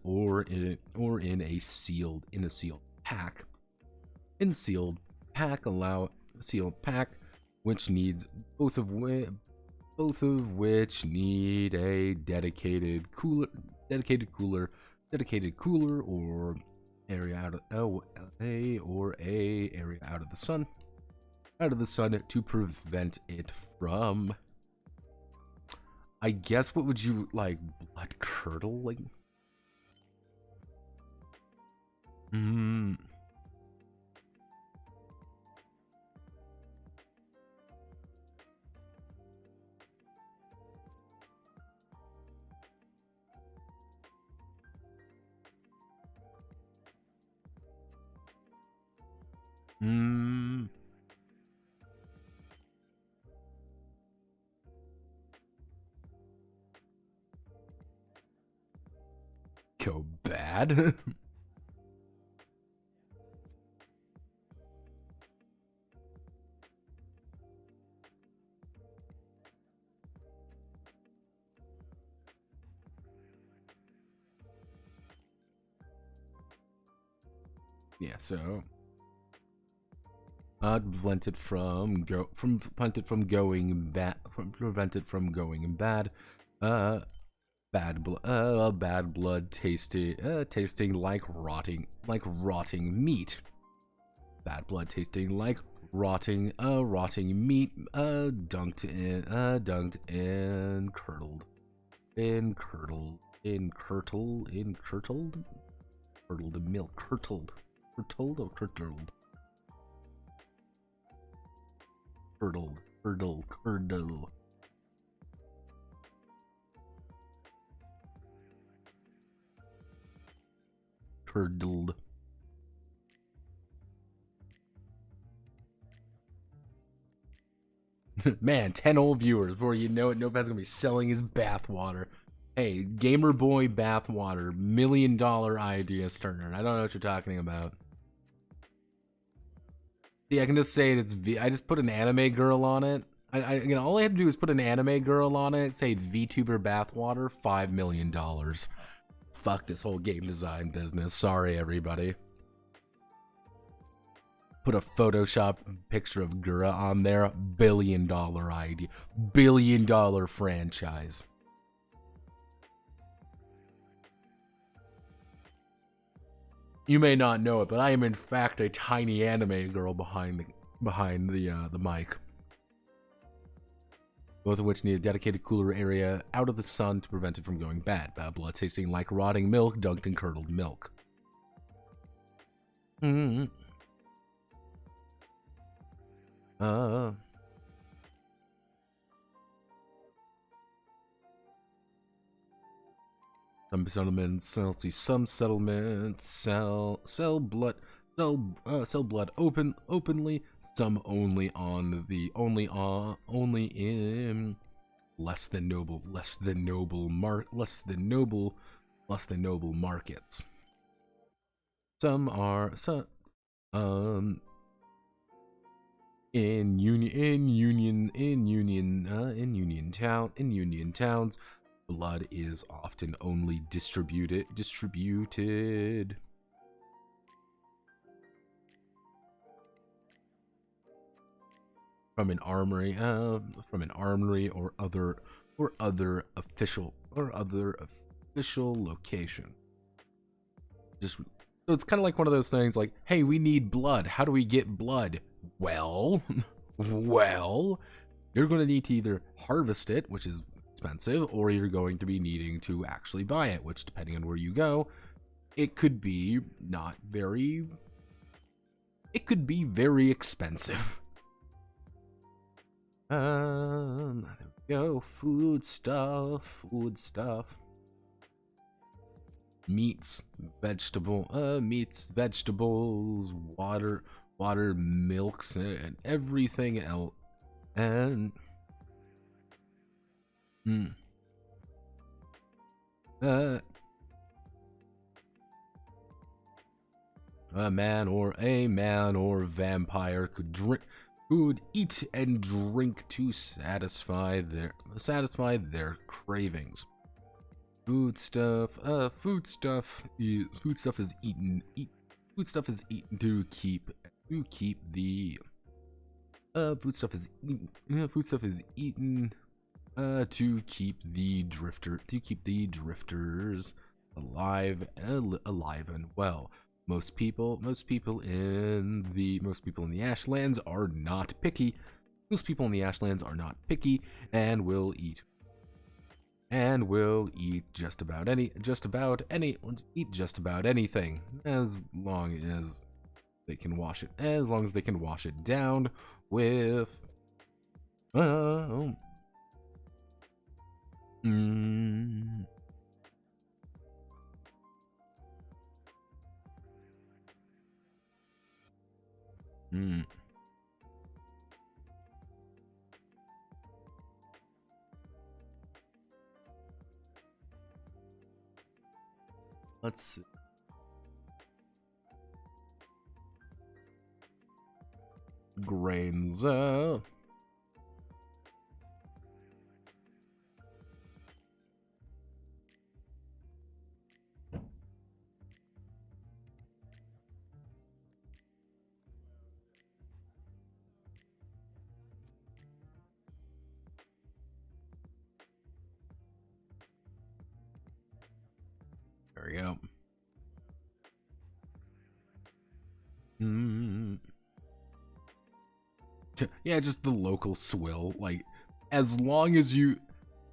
or in a sealed pack. Which needs both of which need a dedicated cooler or area out of the sun to prevent it from, I guess, what would you like, blood curdling? Hmm. Go bad. Yeah, so prevented from going bad, prevented from going bad. Bad blood tasting like rotting meat. Bad blood tasting like rotting meat, dunked in curdled milk, curdled or curdled, curdle. Curdled. Man, 10 old viewers. Before you know it, Nopad's gonna be selling his bathwater. Hey, Gamer Boy bathwater, $1 million idea, Sterner. I don't know what you're talking about. Yeah, I can just say it's I just put an anime girl on it. You know, all I had to do is put an anime girl on it. Say VTuber bathwater, $5 million. Fuck this whole game design business. Sorry, everybody. Put a Photoshop picture of Gura on there. $1 billion idea. $1 billion franchise. You may not know it, but I am in fact a tiny anime girl behind the mic. Both of which need a dedicated cooler area out of the sun to prevent it from going bad. Bad blood tasting like rotting milk, dunked in curdled milk. Some settlements, let's see, some settlements sell blood openly, some only in less than noble markets. Some are in Union towns, blood is often only distributed from an armory or other official location. Just so it's kind of like one of those things like, hey, we need blood. How do we get blood? Well, you're going to need to either harvest it, which is expensive, or you're going to be needing to actually buy it, which, depending on where you go, it could be very expensive. There we go. Food stuff. Meats, vegetables, water, milks, and everything else. And a man or vampire could eat and drink to satisfy their cravings. Food stuff is eaten to keep the drifters alive and well. Most people in the Ashlands are not picky. Most people in the Ashlands are not picky and will eat just about anything, as long as they can wash it down with Let's see. Grains. There we go. Yeah, just the local swill. Like, as long as you...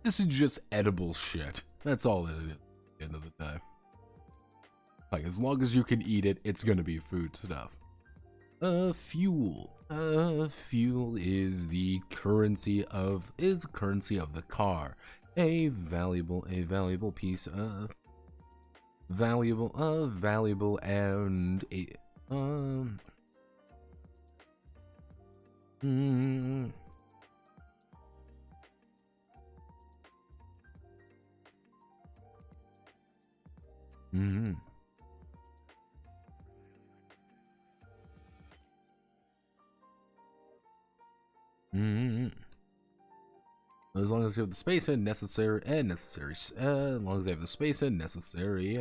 This is just edible shit. That's all it is at the end of the day. Like, as long as you can eat it, it's gonna be food stuff. Fuel. Fuel is the currency of the car. A valuable piece of valuable and a As long as you have the space and necessary, as long as they have the space and necessary,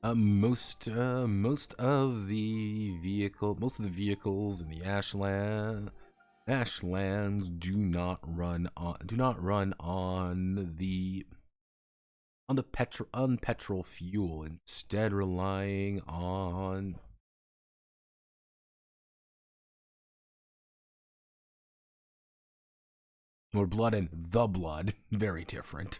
most of the vehicles in the ashlands do not run on petrol fuel, instead relying on or blood and the blood. Very different.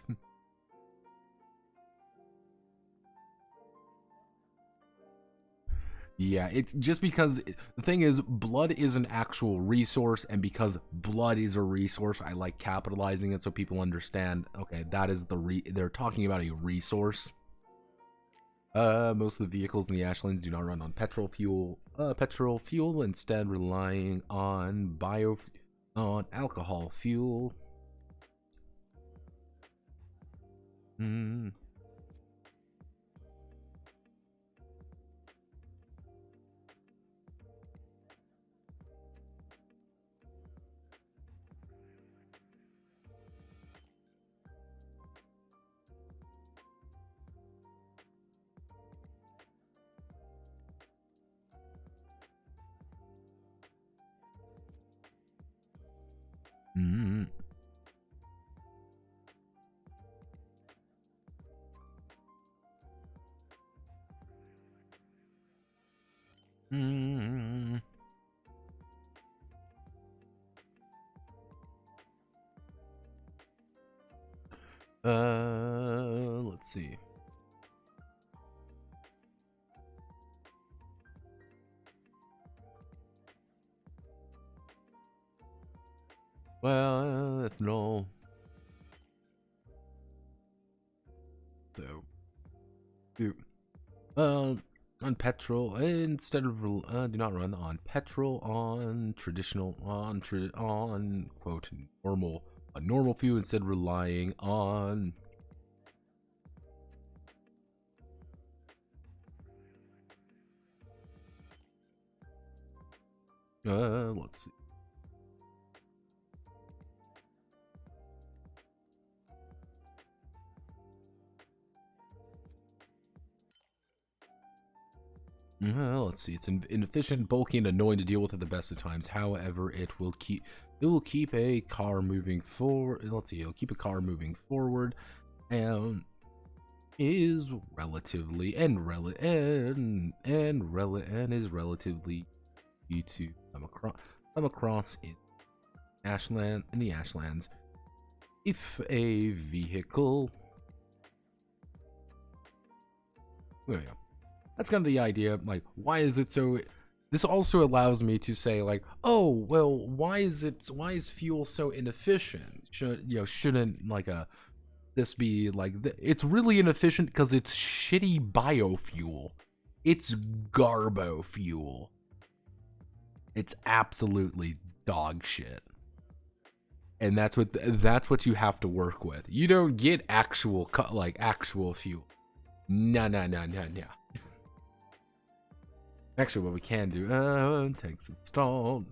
Yeah, it's just because the thing is, blood is an actual resource, and because blood is a resource, I like capitalizing it so people understand, okay, that is they're talking about a resource. Most of the vehicles in the ashlands do not run on petrol fuel, instead relying on alcohol fuel. Let's see. Well, ethanol. So, on petrol instead of do not run on petrol, on traditional on quote normal fuel, instead relying on let's see. Let's see. It's inefficient, bulky, and annoying to deal with at the best of times. However, it will keep a car moving forward. Let's see. It'll keep a car moving forward, and is relatively is relatively easy to come across in the ashlands. If a vehicle, there we go. That's kind of the idea. Like, why is it so? This also allows me to say, like, oh well, why is fuel so inefficient? Shouldn't like this be like it's really inefficient because it's shitty biofuel. It's garbo fuel. It's absolutely dog shit. and that's what you have to work with. You don't get actual actual fuel. No. Actually, what we can do, tanks installed.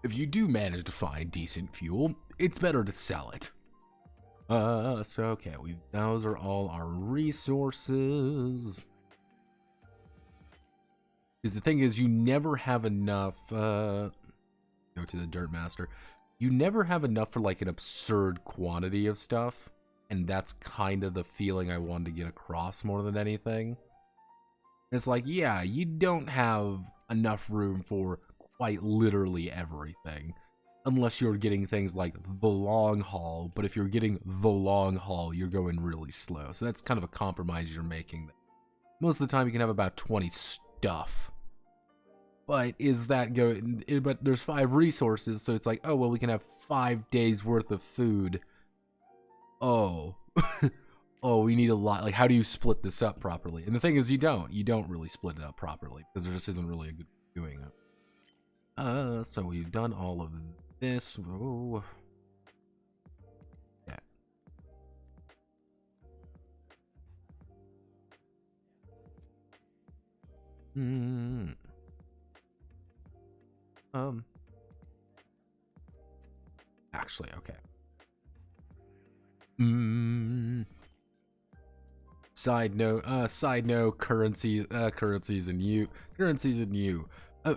If you do manage to find decent fuel, it's better to sell it. So okay, those are all our resources. Because the thing is, you never have enough. Go to the Dirt Master. You never have enough for like an absurd quantity of stuff, and that's kind of the feeling I wanted to get across more than anything. It's like, yeah, you don't have enough room for quite literally everything, unless you're getting things like the long haul. But if you're getting the long haul, you're going really slow. So that's kind of a compromise you're making. Most of the time, you can have about 20 stuff. But but there's 5 resources, so it's like, oh, well, we can have 5 days worth of food. Oh. Oh, we need a lot. Like, how do you split this up properly? And the thing is, you don't really split it up properly, because there just isn't really a good way of doing it. So we've done all of this. Oh. Yeah. Actually, okay. Side note, currencies in you.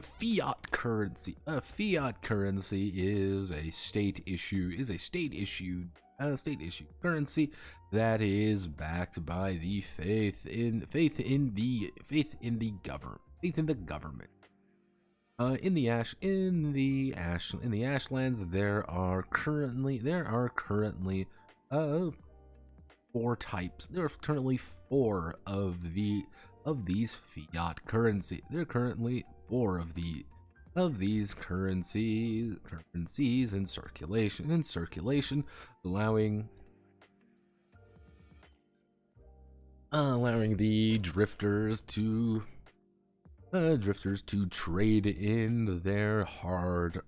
Fiat currency. Fiat currency is a state issued currency that is backed by the faith in the government. In the Ashlands, there are currently 4 types. There are currently 4 of these fiat currency. There are currently 4 of these currencies in circulation, allowing the drifters to trade in their hard-earned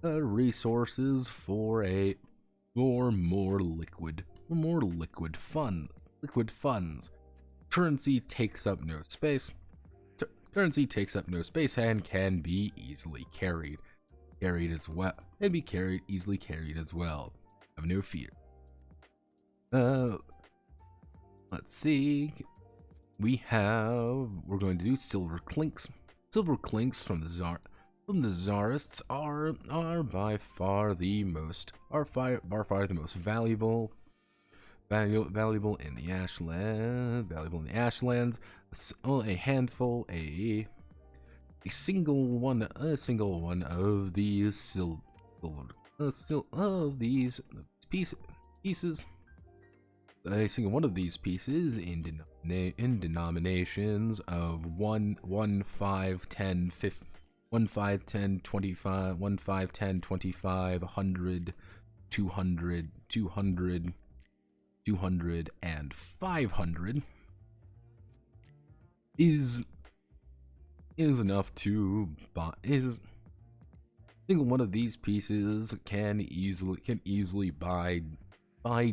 resources for more liquid funds. Currency takes up no space. And can be easily carried as well. Easily carried as well. Have no fear. Let's see. We're going to do silver clinks. Silver clinks from the Tsarists are by far the most valuable in the Ashlands. A single one of these pieces. A single one of these pieces in denominations of 1, 5, 10, 50, 1, 5, 10, 25, 1, 5, 10, 25, 100, 200, 200, 200, and 500 is enough to buy. Single one of these pieces can easily buy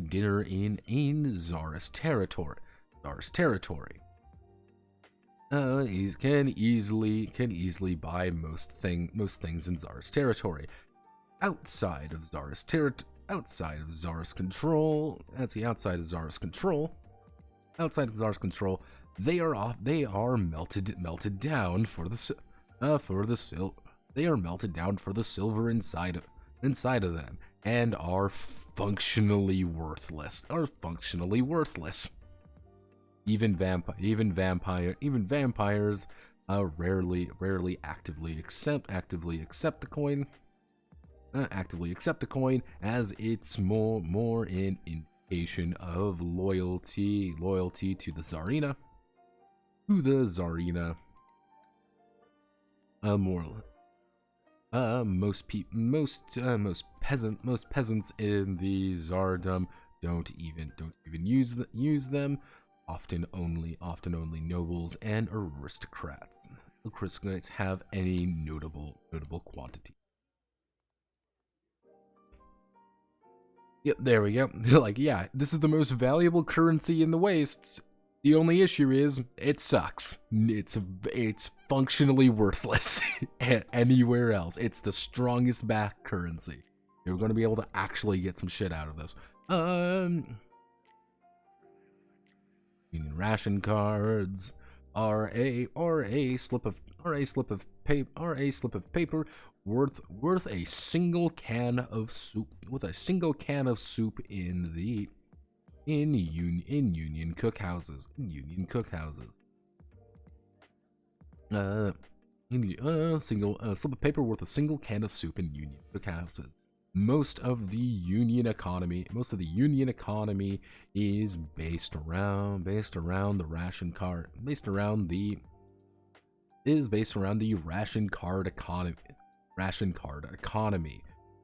dinner in Tsarist territory. Can easily buy most things in Tsarist territory. Outside of Tsarist control. Outside of Tsarist control, they are melted down for the silver inside of them, and are functionally worthless. Even vampires rarely actively accept the coin. As it's more in indication of loyalty to the Tsarina. Most peasants in the Tsardom don't even use them. Often only nobles and aristocrats. Aristocrats have any notable quantity. Yep, there we go. Like, yeah, this is the most valuable currency in the wastes. The only issue is it sucks. It's functionally worthless anywhere else. It's the strongest back currency. You're going to be able to actually get some shit out of this. Union ration cards are a slip of paper worth a single can of soup, with a single can of soup in union cookhouses. Single slip of paper worth a single can of soup in union cookhouses. Most of the union economy is based around the ration card, based around the ration card economy,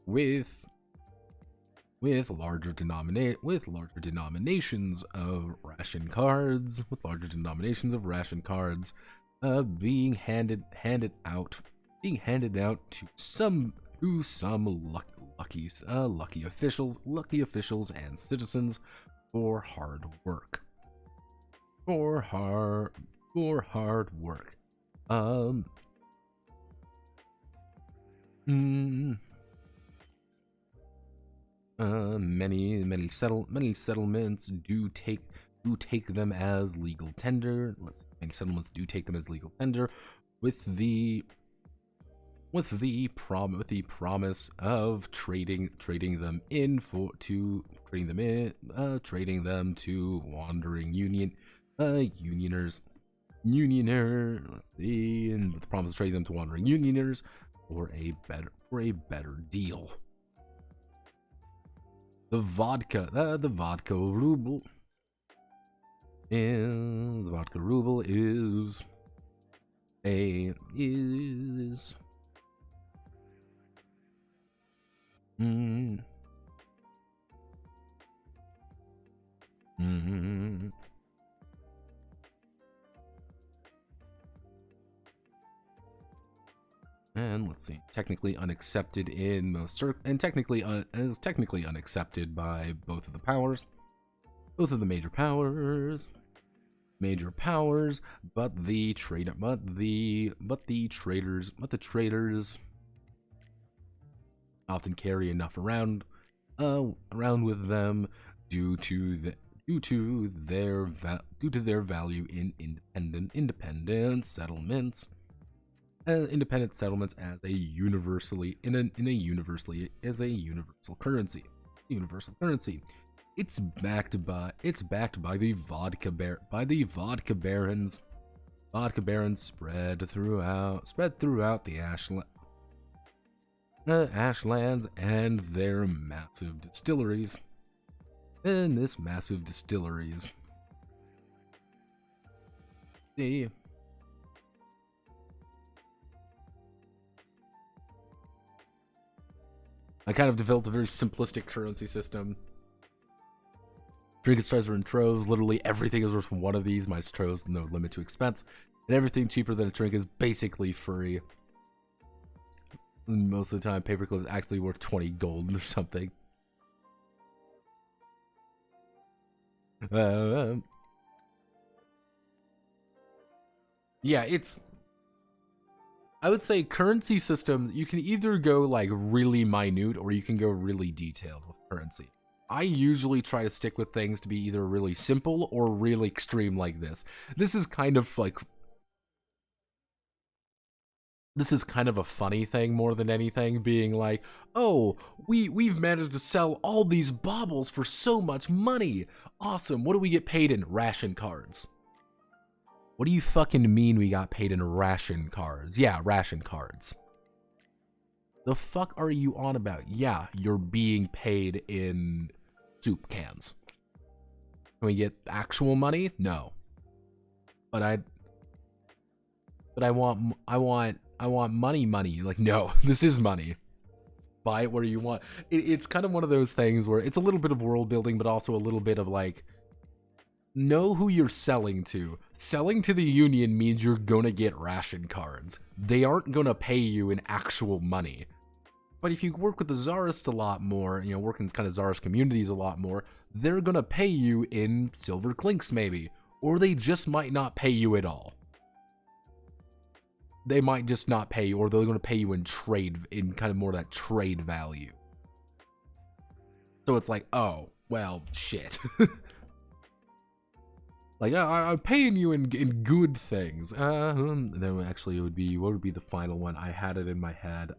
with larger denominations of ration cards, being handed out to some lucky officials and citizens for hard work. Many settlements do take them as legal tender. Many settlements do take them as legal tender, with the promise of trading them to wandering unioners. Let's see, and with the promise of trading them to wandering unioners for a better deal. The vodka ruble. And the vodka ruble is and let's see, technically unaccepted in most and technically unaccepted by both of the major powers, but the traders often carry enough around with them due to their value in independent settlements. Independent settlements as a universal currency. It's backed by the vodka barons. Vodka barons spread throughout the ashlands and their massive distilleries. I kind of developed a very simplistic currency system. Trinkets are in troves. Literally everything is worth one of these minus troves, no limit to expense. And everything cheaper than a trinket is basically free. And most of the time, paperclip is actually worth 20 gold or something. Yeah, I would say currency systems, you can either go like really minute or you can go really detailed with currency. I usually try to stick with things to be either really simple or really extreme like this. This is kind of a funny thing more than anything, being like, oh, we've managed to sell all these baubles for so much money. Awesome. What do we get paid in? Ration cards. What do you fucking mean we got paid in ration cards? Yeah, ration cards. The fuck are you on about? Yeah, you're being paid in soup cans. Can we get actual money? No. But I want money. Like, no, this is money. Buy it where you want. It's kind of one of those things where it's a little bit of world building, but also a little bit of like, know who you're selling to. Selling to the Union means you're gonna get ration cards. They aren't gonna pay you in actual money. But if you work with the Tsarists a lot more, you know, work in kind of Tsarist communities a lot more, they're gonna pay you in silver clinks maybe. Or they just might not pay you at all. They might just not pay you, or they're gonna pay you in trade, in kind of more that trade value. So it's like, oh, well, shit. Like, I'm paying you in good things. Then actually it would be, what would be the final one? I had it in my head.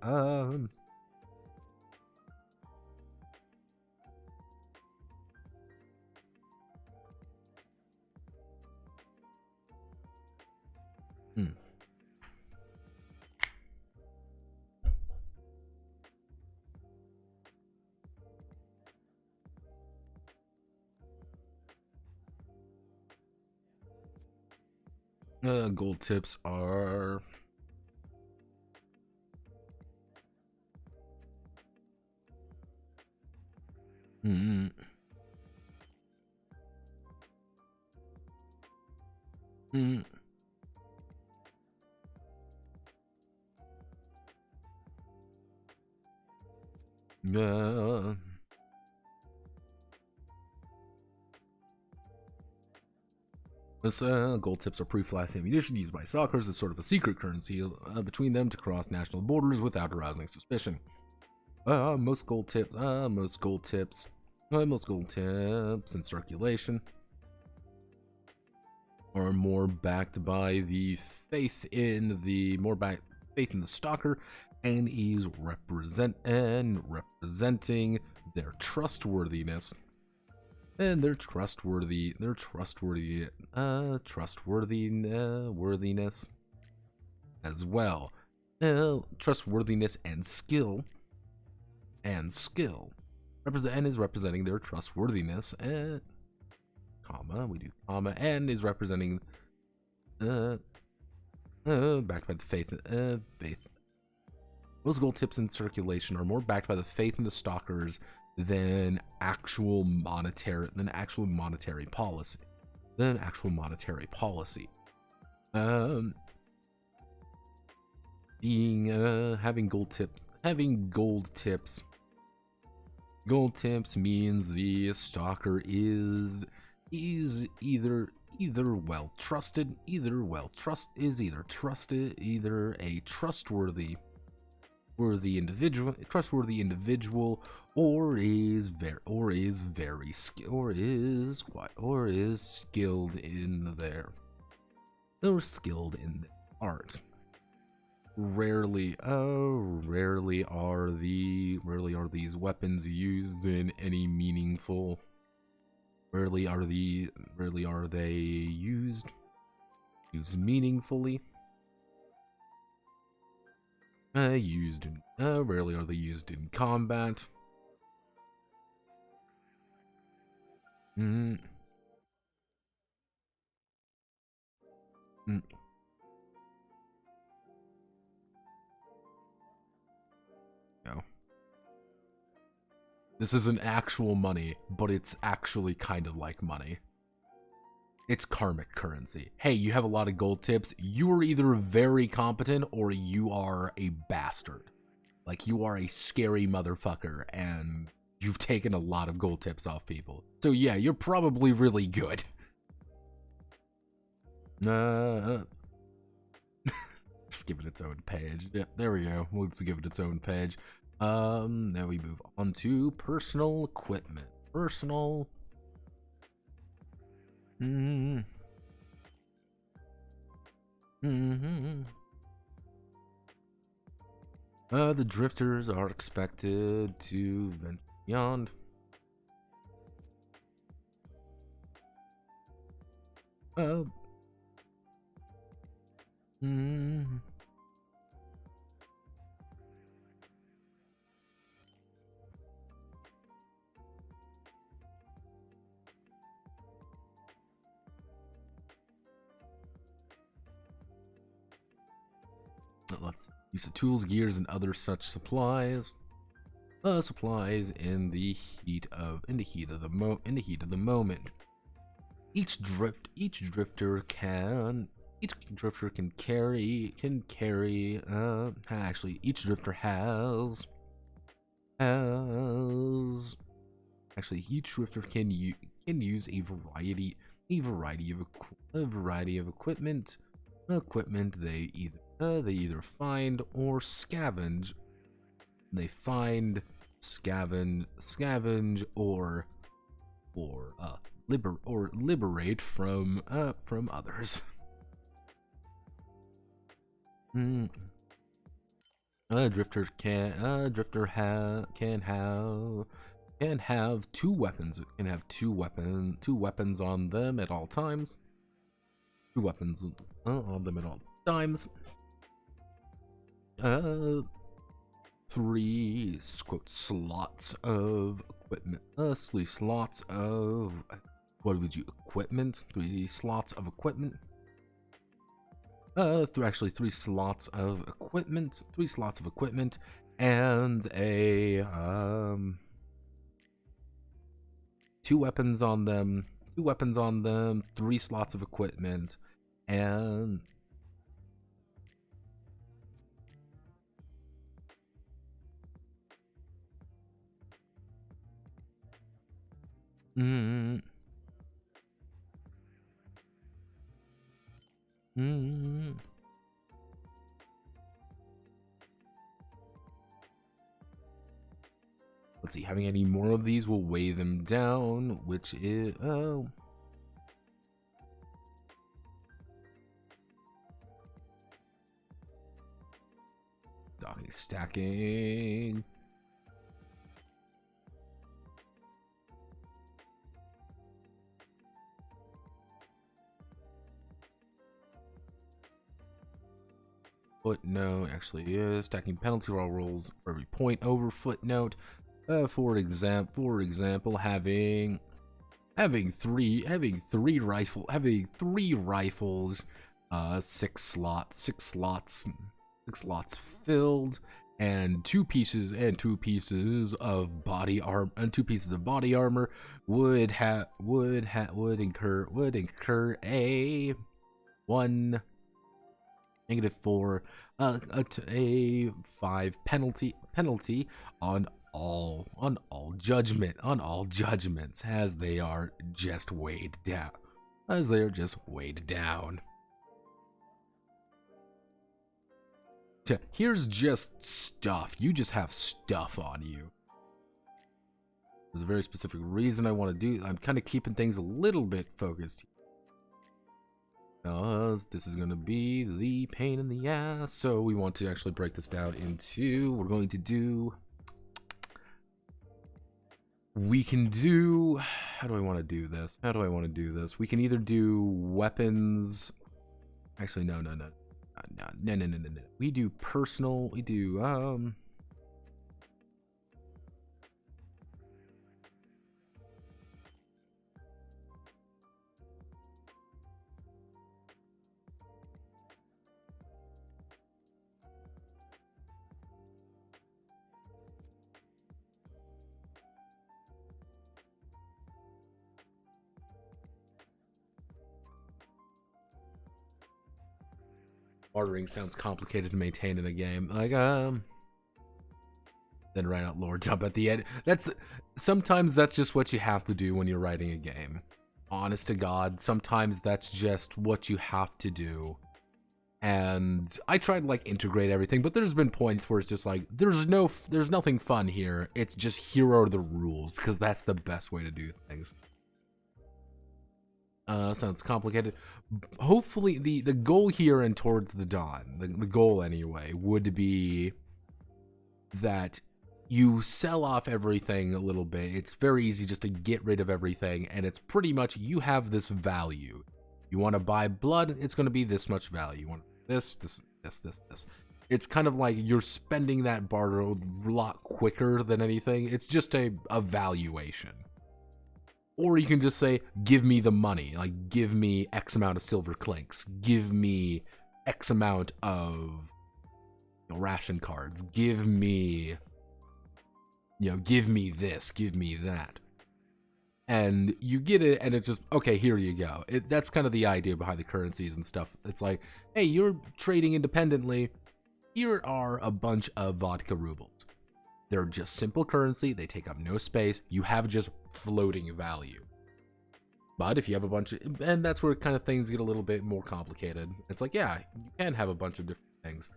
Gold tips are... Mm. Mm. This gold tips are pre-flash ammunition used by stalkers as sort of a secret currency between them to cross national borders without arousing suspicion. Most gold tips in circulation are more backed by the faith in the stalker, and is representing their trustworthiness. And their worthiness as well. Trustworthiness and skill. Is representing their trustworthiness, comma, we do comma, and is representing backed by the faith. Most gold tips in circulation are more backed by the faith in the stalkers than actual monetary policy. Having gold tips. Gold tips means the stalker is either well trusted, either a trustworthy individual, or is skilled in their art. Rarely are these weapons used in any meaningful. Rarely are they used meaningfully. Rarely are they used in combat. No. This isn't actual money, but it's actually kind of like money. It's karmic currency. Hey, you have a lot of gold tips. You are either very competent or you are a bastard. Like, you are a scary motherfucker and you've taken a lot of gold tips off people. So yeah, you're probably really good. Let's give it its own page. Yep, there we go. Let's give it its own page. Now we move on to personal equipment. The drifters are expected to venture beyond. Let's use the tools, gears, and other such supplies. Supplies in the heat of the moment. Each drifter can carry. Actually, each drifter has. Actually, each drifter can use a variety of equipment. They either find or scavenge. They find, scavenge, or liberate from others. A drifter can have two weapons. It can have two weapons on them at all times. Two weapons on them at all times. 3 slots of equipment. 3 slots of equipment. 3 slots of equipment. 3 slots of equipment. 3 slots of equipment, and a 2 weapons on them. 2 weapons on them. 3 slots of equipment, and let's see, having any more of these will weigh them down, which is stacking. Footnote actually is stacking penalty rolls for every point over footnote. For example, having 3 rifles, 6 slots filled, and 2 pieces of body armor, would incur a -4 a 5 penalty on all judgments, as they are just weighed down. Here's just stuff. You just have stuff on you. There's a very specific reason I want to do. I'm kind of keeping things a little bit focused, because this is going to be the pain in the ass. So we want to actually break this down into, we can do, how do I want to do this? We can either do weapons. Actually, no. We do personal, ordering sounds complicated to maintain in a game. Like, then write out lore dump at the end. Sometimes that's just what you have to do when you're writing a game. Honest to God, sometimes that's just what you have to do. And I try to like integrate everything, but there's been points where it's just like, there's nothing fun here. It's just here are the rules, because that's the best way to do things. Sounds complicated. Hopefully the goal here and towards the dawn, the goal anyway, would be that you sell off everything a little bit. It's very easy just to get rid of everything, and it's pretty much you have this value. You want to buy blood, it's going to be this much value. You want this. It's kind of like you're spending that barter a lot quicker than anything. It's just a valuation. Or you can just say, give me the money. Like, give me X amount of silver clinks. Give me X amount of ration cards. Give me, give me this, give me that. And you get it, and it's just, okay, here you go. That's kind of the idea behind the currencies and stuff. It's like, hey, you're trading independently. Here are a bunch of vodka rubles. They're just simple currency. They take up no space. You have just floating value. But if you have a bunch of, and that's where kind of things get a little bit more complicated. It's like, yeah, you can have a bunch of different things.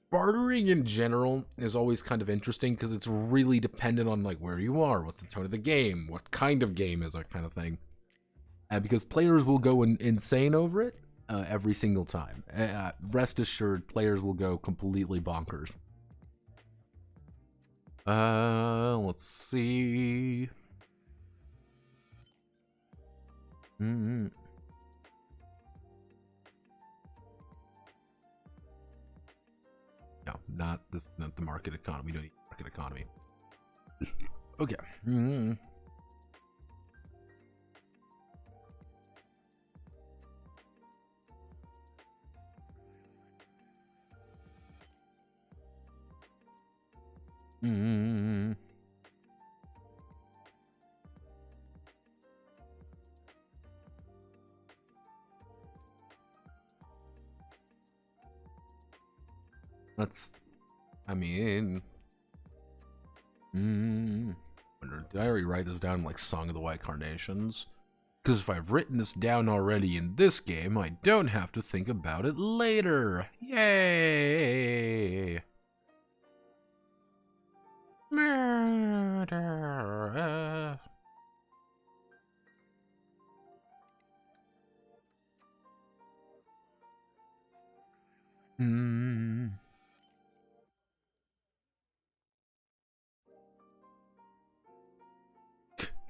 Bartering in general is always kind of interesting because it's really dependent on like where you are, what's the tone of the game, what kind of game is that kind of thing. Because players will go insane over it every single time. Rest assured, players will go completely bonkers. Let's see. No, not the market economy. We don't need market economy. Okay. That's, I mean, wonder, did I already write this down like Song of the White Carnations? Because if I've written this down already in this game, I don't have to think about it later. Yay! Murder.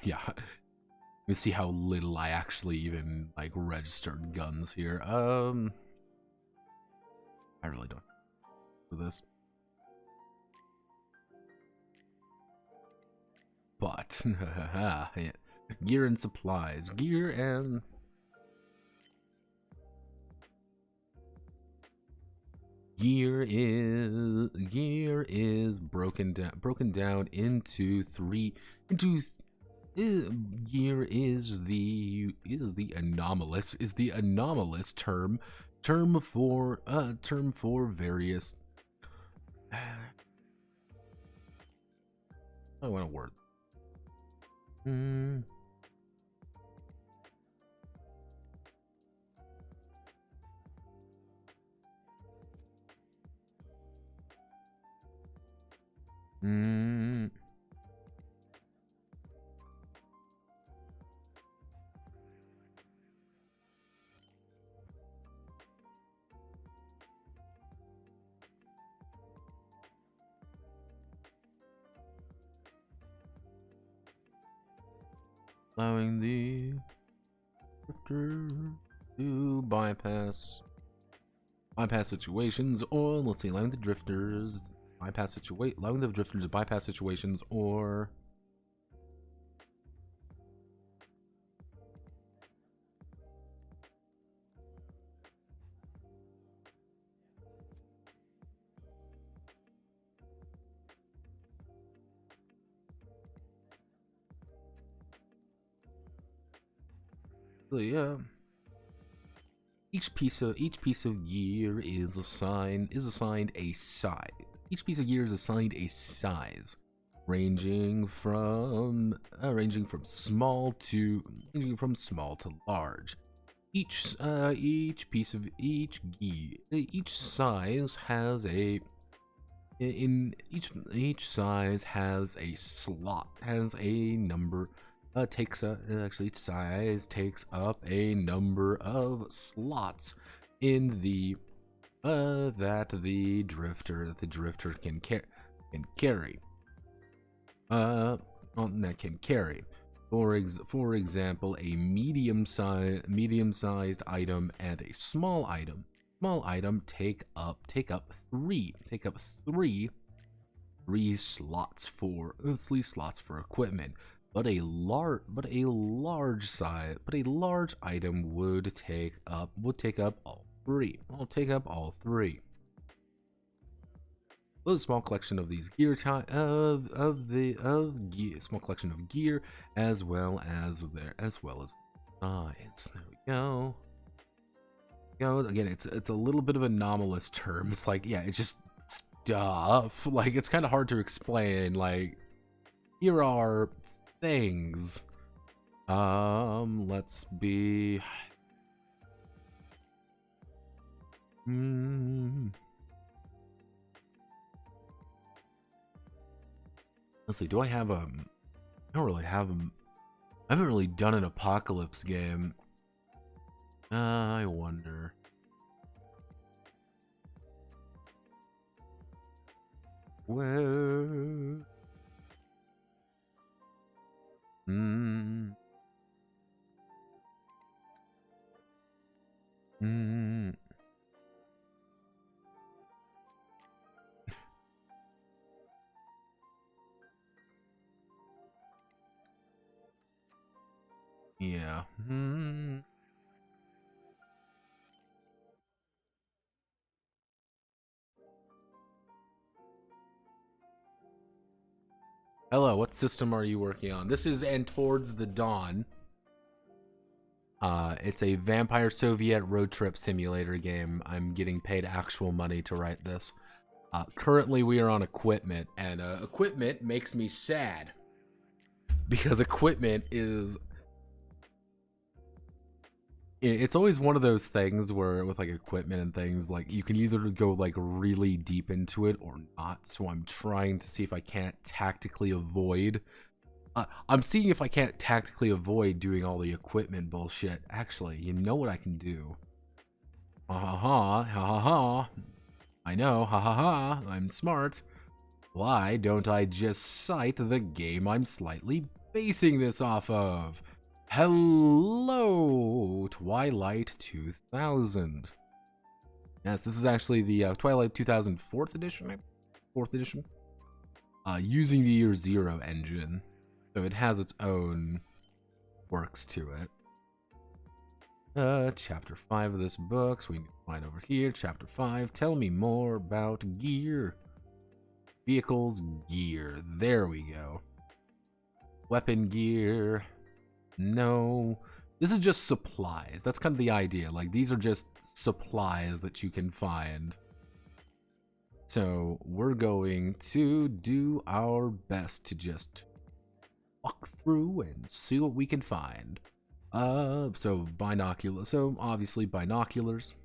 Yeah. Let me see how little I actually even like registered guns here. I really don't for this. But yeah. Gear and supplies. Gear broken down into three gear is the anomalous term for various I want a word. Allowing the drifter to bypass situations, or let's see, allowing the drifters to bypass situations, or yeah. Each piece of gear is assigned a size. Each piece of gear is assigned a size, ranging from small to large. Each size has a slot, has a number. Each size takes up a number of slots in the that the drifter can carry. For example, a medium-sized item and a small item. Take up three slots for equipment. But a large item would take up all three. A small collection of these gear small collection of gear as well as size. There we go. Again, it's a little bit of anomalous term. It's like, yeah, it's just stuff. Like, it's kind of hard to explain. Like, here are things. Let's be. Let's see. Do I have I don't really have I haven't really done an apocalypse game. I wonder. Where? Yeah. Hello, what system are you working on? This is And Towards the Dawn. It's a vampire Soviet road trip simulator game. I'm getting paid actual money to write this. Currently, we are on equipment, and equipment makes me sad. Because equipment is... It's always one of those things where with like equipment and things, like you can either go like really deep into it or not. So I'm trying to see if I can't tactically avoid. I'm seeing if I can't tactically avoid doing all the equipment bullshit. Actually, you know what I can do? Ha ha ha, ha ha ha. I know, ha ha ha, I'm smart. Why don't I just cite the game I'm slightly basing this off of? Hello, Twilight 2000. Yes, this is actually the Twilight 2000 4th edition, using the Year Zero engine. So it has its own quirks to it. Chapter 5 of this book, so we can find over here. Chapter 5, tell me more about gear. Vehicles, gear. There we go. Weapon gear. No, this is just supplies. That's kind of the idea. Like, these are just supplies that you can find. So we're going to do our best to just walk through and see what we can find. So binoculars. So obviously binoculars,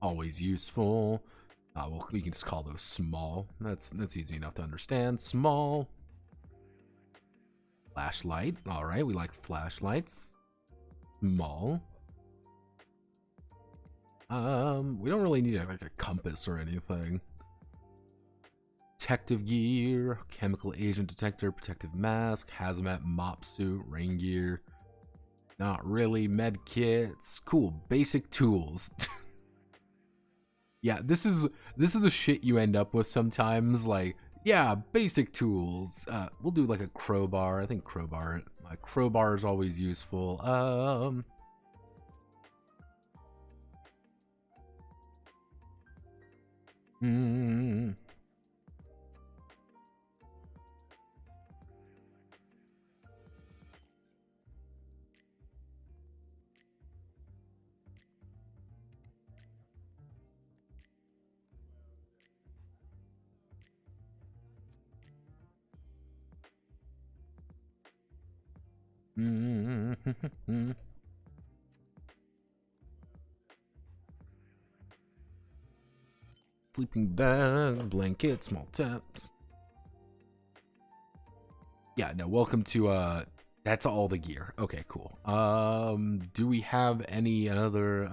always useful. Well, we can just call those small. That's easy enough to understand. Small. Flashlight. All right, we like flashlights. Small. We don't really need like a compass or anything. Detective gear, chemical agent detector, protective mask, hazmat mop suit, rain gear. Not really. Med kits. Cool. Basic tools. Yeah, this is the shit you end up with sometimes. Like, yeah, basic tools. We'll do like a crowbar. I think crowbar is always useful. Sleeping bag, blanket, small taps. Yeah, no, welcome to that's all the gear. Okay, cool. Do we have any other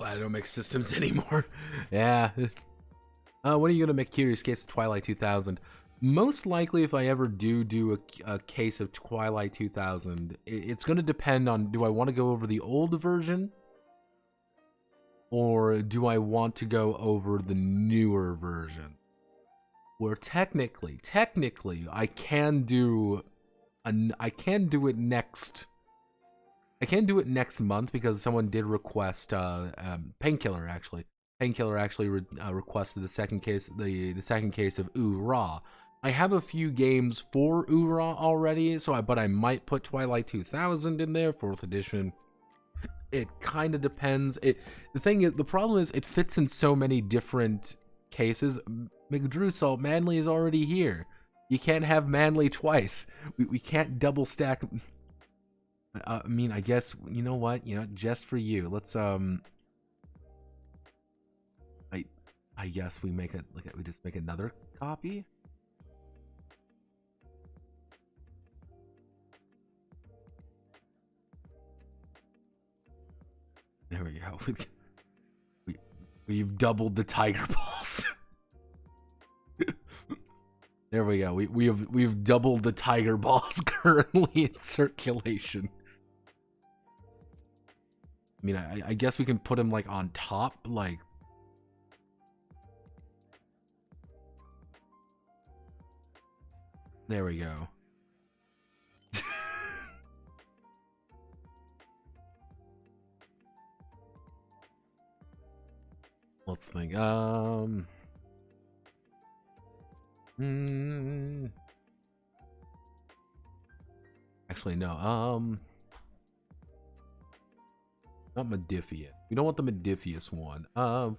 I don't make systems anymore. Yeah. When are you gonna make Curious Case of Twilight 2000? Most likely, if I ever do a case of Twilight 2000, it's going to depend on, do I want to go over the old version, or do I want to go over the newer version? Where technically, I can do it next. I can do it next month because someone did request Painkiller actually. Painkiller actually requested the second case of Ra. I have a few games for Ra already, but I might put Twilight 2000 in there, 4th edition. It kind of depends. The problem is it fits in so many different cases. McDrewsalt, Manly is already here. You can't have Manly twice. We can't double stack. I mean, I guess, you know what? Just for you, let's I guess we just make another copy. There we go. We've doubled the tiger balls. There we go. We've doubled the tiger balls currently in circulation. I mean, I guess we can put him like on top, like. There we go. Let's think. Actually, no. Not Modifius. We don't want the Modifius one. I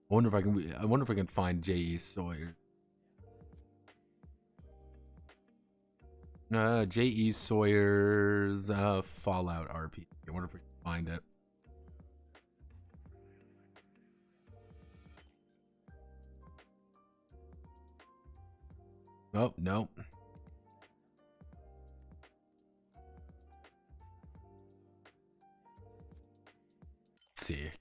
wonder if I can find J.E. Sawyer. J.E. Sawyer's Fallout RPG. I wonder if we can find it. Oh, no. Let's see.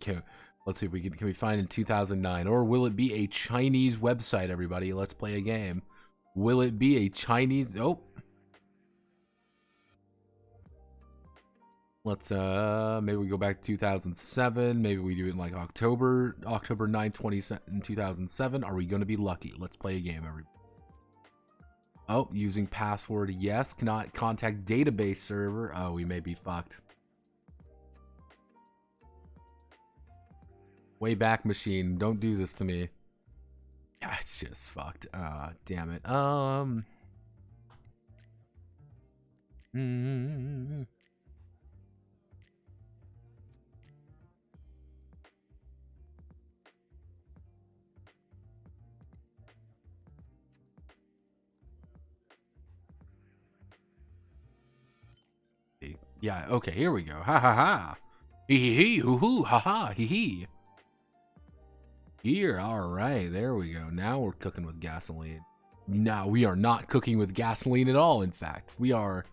Let's see if we can we find in 2009, or will it be a Chinese website? Everybody, let's play a game. Will it be a Chinese? Oh. Let's maybe we go back to 2007. Maybe we do it in like October 9, 2007. Are we going to be lucky? Let's play a game, everybody. Oh, using password, yes. Cannot contact database server. Oh, we may be fucked. Wayback Machine, don't do this to me. Yeah, it's just fucked. Damn it. Yeah, okay, here we go. Ha ha ha. Hee hee hee, hoo hoo, ha ha, hee hee. Here, alright, there we go. Now we're cooking with gasoline. Now we are not cooking with gasoline at all, in fact. We are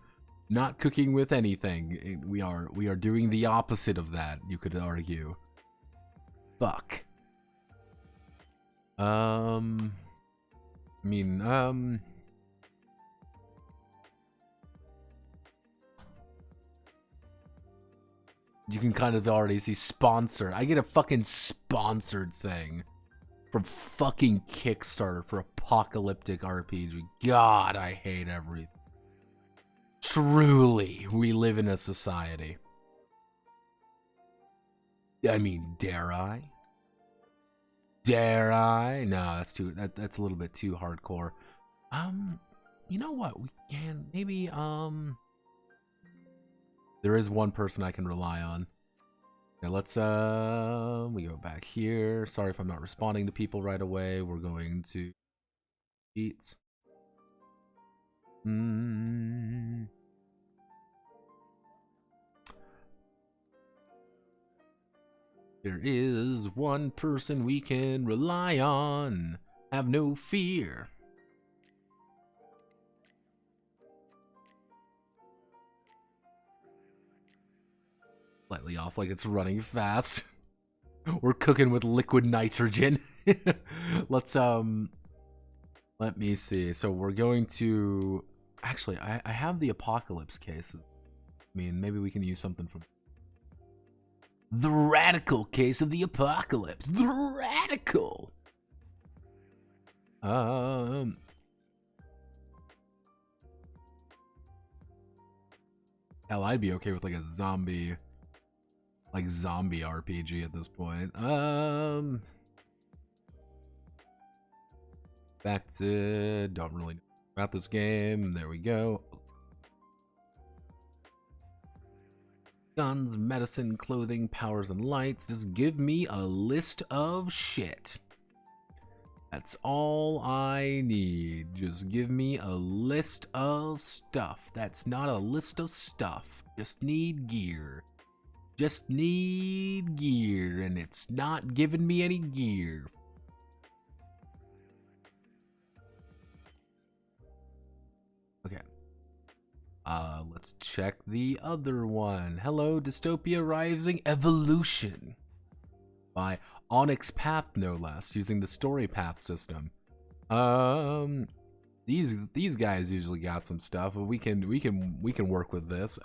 not cooking with anything. We are doing the opposite of that, you could argue. Fuck. I mean, you can kind of already see sponsored. I get a fucking sponsored thing from fucking Kickstarter for apocalyptic RPG. God, I hate everything. Truly, we live in a society. I mean, dare I? Dare I? No, that's a little bit too hardcore. You know what? We can maybe there is one person I can rely on. Now let's we go back here. Sorry if I'm not responding to people right away. We're going to beats. There is one person we can rely on. Have no fear. Slightly off, like it's running fast. We're cooking with liquid nitrogen. Let's let me see. So we're going to actually I have the apocalypse case. I mean, maybe we can use something from the radical case of the apocalypse. The radical. Hell, I'd be okay with like a zombie RPG at this point. Back to don't really know about this game. There we go. Guns, medicine, clothing, powers, and lights. Just give me a list of shit. That's all I need. Just give me a list of stuff. That's not a list of stuff. Just need gear. Just need gear, and it's not giving me any gear. Okay. Let's check the other one. Hello, Dystopia Rising Evolution by Onyx Path, no less, using the story path system. These guys usually got some stuff, but we can work with this.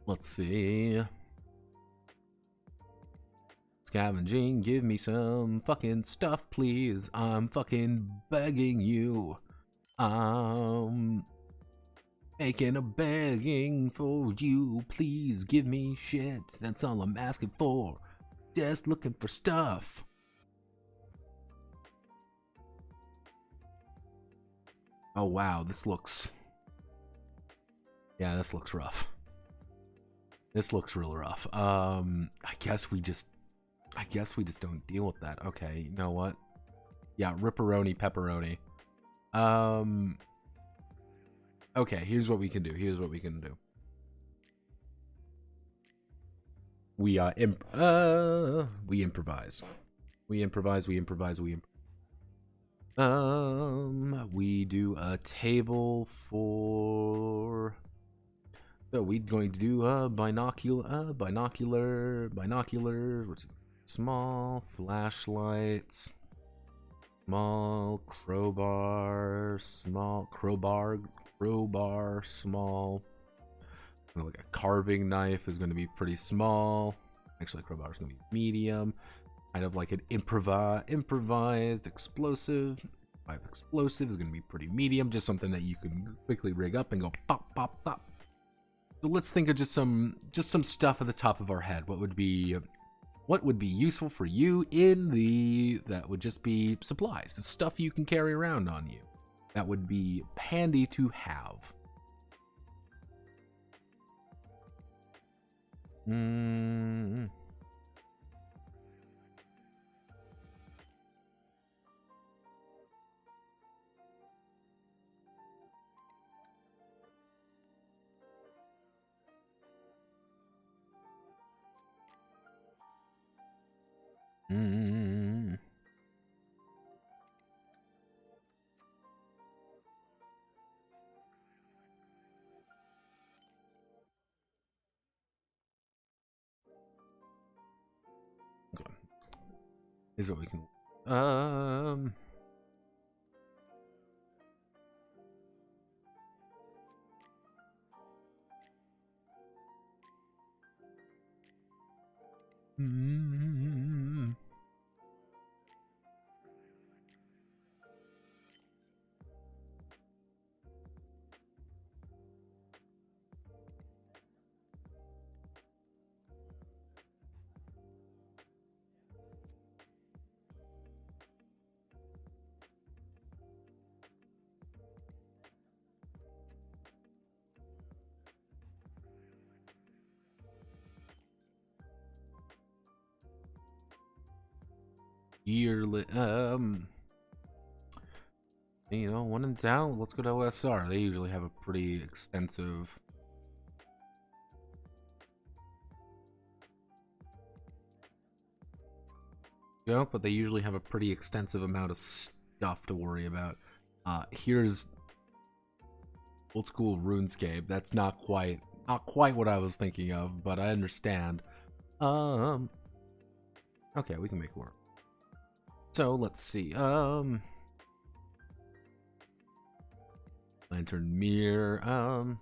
Let's see. Scavenging, give me some fucking stuff, please. I'm fucking begging you. Making a begging for you, please give me shit. That's all I'm asking for. Just looking for stuff. Oh wow, this looks... Yeah, this looks rough. This looks real rough. I guess we just don't deal with that. Okay, you know what? Yeah, ripperoni pepperoni. Okay, here's what we can do. We improvise. We do a table for... So we're going to do binocular, which is small, flashlights, small, crowbar, small. Like a carving knife is going to be pretty small. Actually, crowbar is going to be medium. Kind of like an improvised explosive. 5 explosive is going to be pretty medium. Just something that you can quickly rig up and go pop, pop, pop. So let's think of just some stuff at the top of our head. What would be useful for you that would just be supplies. It's stuff you can carry around on you. That would be handy to have. Okay. Here's what we can. Yearly, you know, when in doubt, let's go to OSR. They usually have a pretty extensive but they usually have a pretty extensive amount of stuff to worry about. Here's Old school RuneScape. That's not quite what I was thinking of, but I understand. Okay, we can make it work. So let's see. Lantern mirror.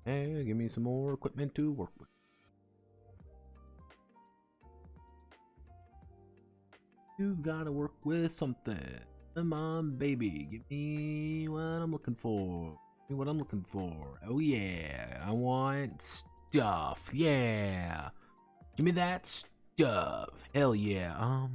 Hey, give me some more equipment to work with. You gotta work with something. Come on, baby. Give me what I'm looking for. Give me what I'm looking for. Oh, yeah. I want stuff. Yeah. Give me that stuff. Hell yeah.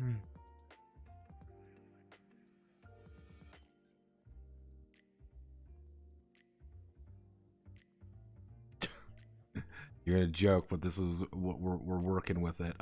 You're gonna joke, but this is what we're working with it.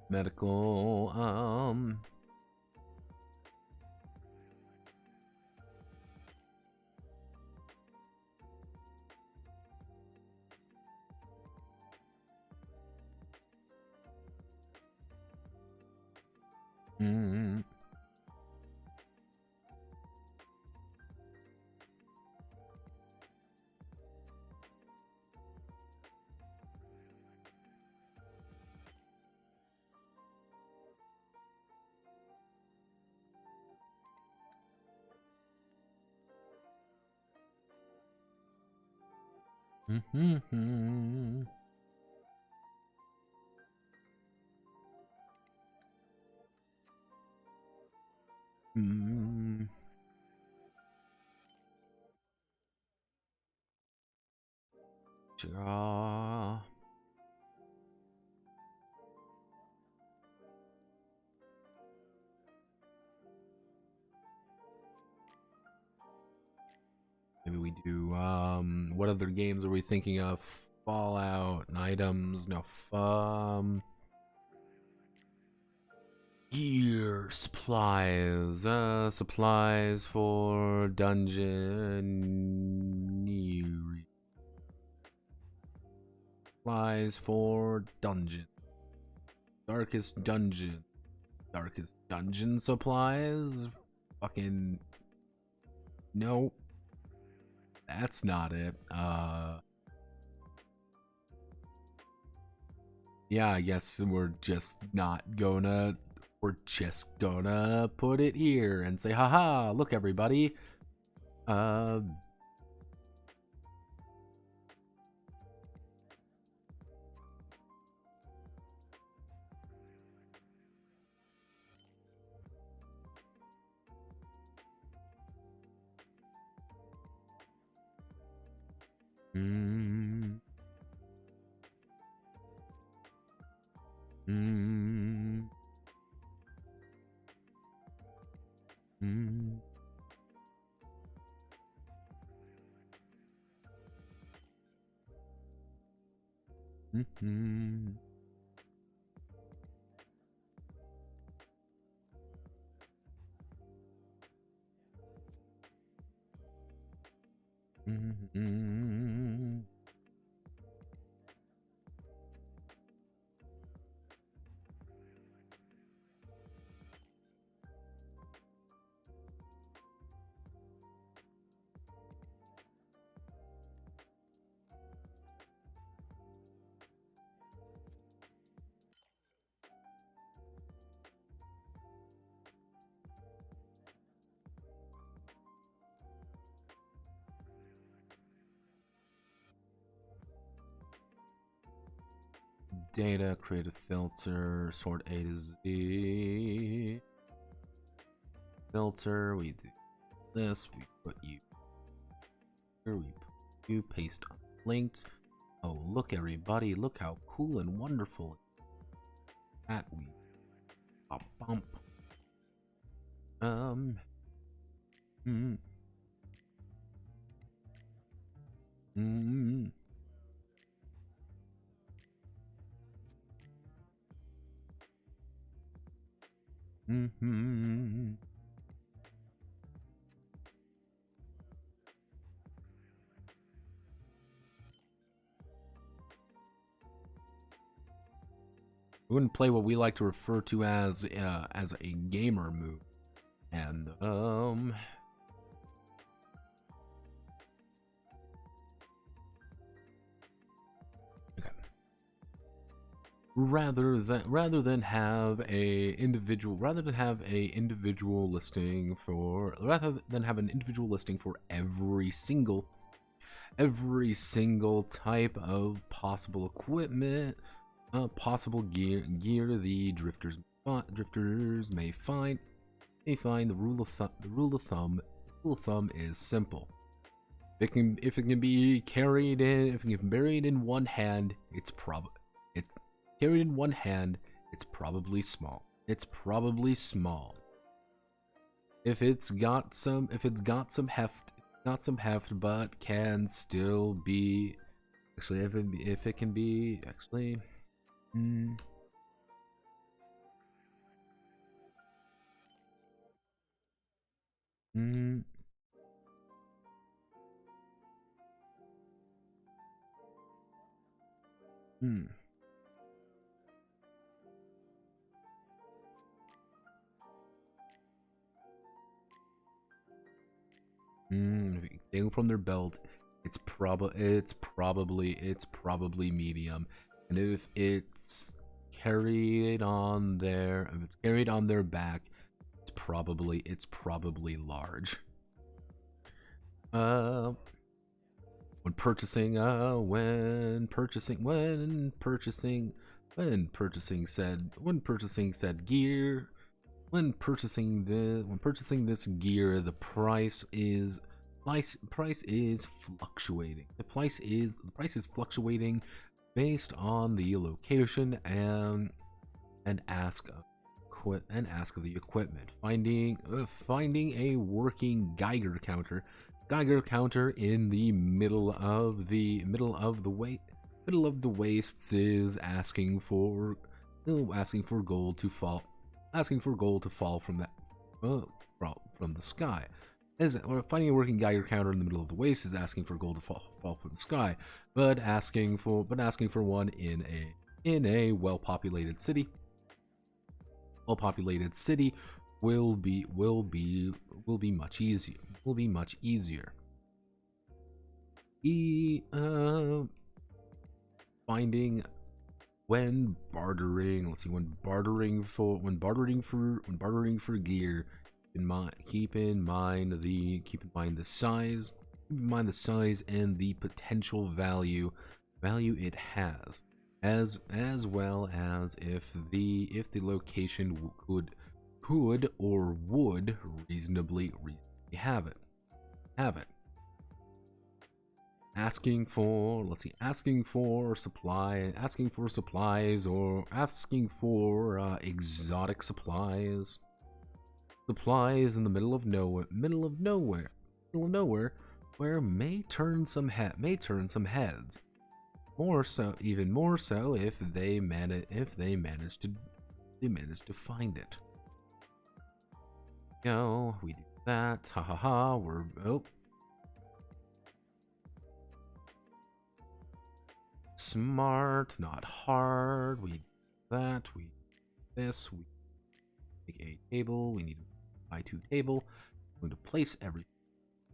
Medical, maybe we do, what other games are we thinking of? Fallout, items, no, gear, supplies, supplies for dungeon, supplies for dungeon, darkest dungeon supplies, fucking, no, that's not it. Yeah, I guess we're just gonna put it here and say, haha, look everybody. data, create a filter, sort A to Z. Filter, we do this, we put you here, we put you, paste on links. Oh, look everybody, look how cool and wonderful that we bump. We wouldn't play what we like to refer to as a gamer move, and okay. Rather than have a individual listing for every single type of possible equipment, possible gear the drifters may find. The rule of thumb is simple. If it can be carried in, if it can be buried in one hand, it's carried in one hand, it's probably small. If it's got some heft, but can still be, actually, if it can be, actually, Taken from their belt, it's probably medium, and if it's carried on their back, it's probably large. When purchasing this gear, the price is fluctuating. The price is fluctuating based on the location and ask of the equipment. Finding a working Geiger counter in the middle of the wastes is asking for gold to fall from the sky. Finding a working Geiger counter in the middle of the waste is asking for gold to fall from the sky, but asking for one in a well-populated city will be much easier. Finding when bartering for gear, keep in mind the size and the potential value it has, as well as if the location could or would reasonably have it. Asking for supplies, or asking for exotic supplies in the middle of nowhere where may turn some heads. Even more so if they manage to find it. Go, we do that. We're smart, not hard. We do that. We do this. We make a table. We need a I2 table. We're going to place everything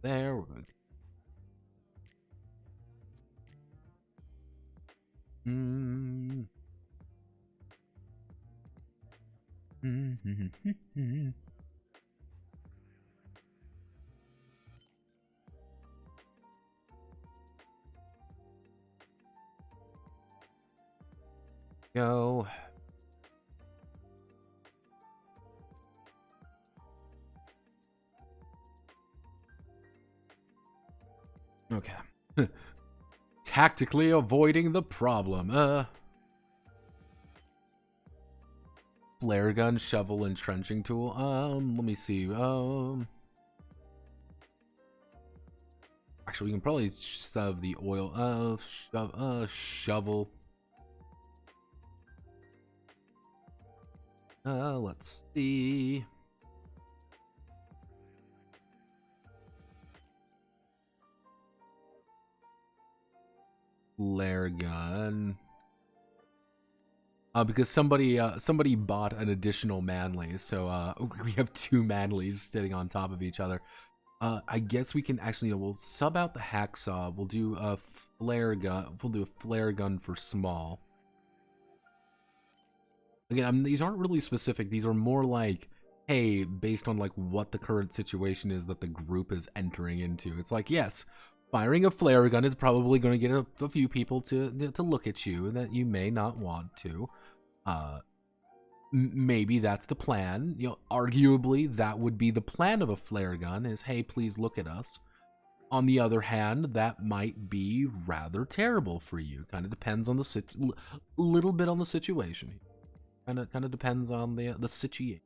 there. We're going to Go. Okay. Tactically avoiding the problem. Flare gun, shovel, and trenching tool. Let me see. Actually, we can probably shove the oil. Shovel. Let's see. Flare gun. Because somebody bought an additional manly, so we have 2 manlies sitting on top of each other. I guess we can actually, we'll sub out the hacksaw. We'll do a flare gun. We'll do a flare gun for small. Again, these aren't really specific. These are more like, hey, based on like what the current situation is that the group is entering into. It's like, yes, firing a flare gun is probably going to get a few people to look at you that you may not want to. Maybe that's the plan. You know, arguably that would be the plan of a flare gun is, hey, please look at us. On the other hand, that might be rather terrible for you. Kind of depends on the little bit on the situation. Kind of depends on the situation.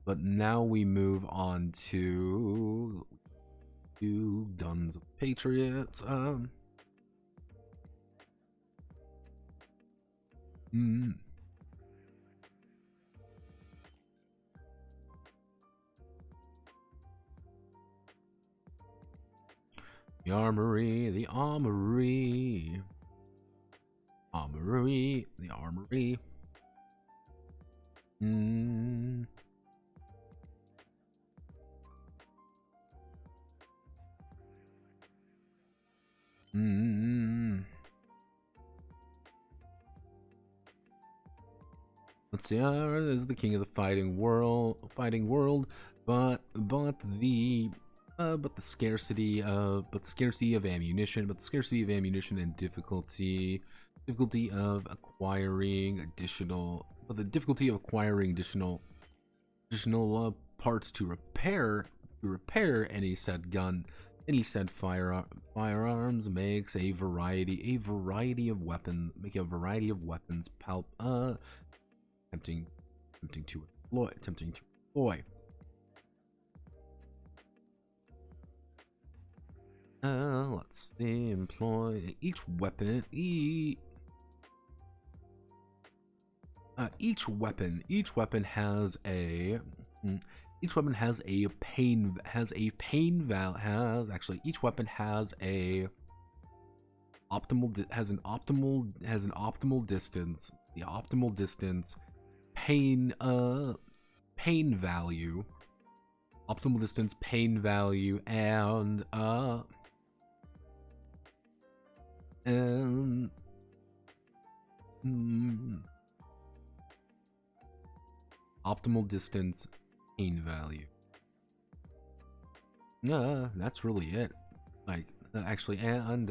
But now we move on to Guns of Patriots. The armory, the armory. Armory, the armory. Let's see. This is the king of the fighting world, but the scarcity of ammunition, and difficulty of acquiring additional parts to repair any said gun, any said firearms makes a variety of weapons, tempting to employ. Let's see. Employ each weapon. Each weapon has a each weapon has a pain value. Each weapon has an optimal distance. The optimal distance pain value. Optimal distance pain value and optimal distance pain value. That's really it. Like, actually, and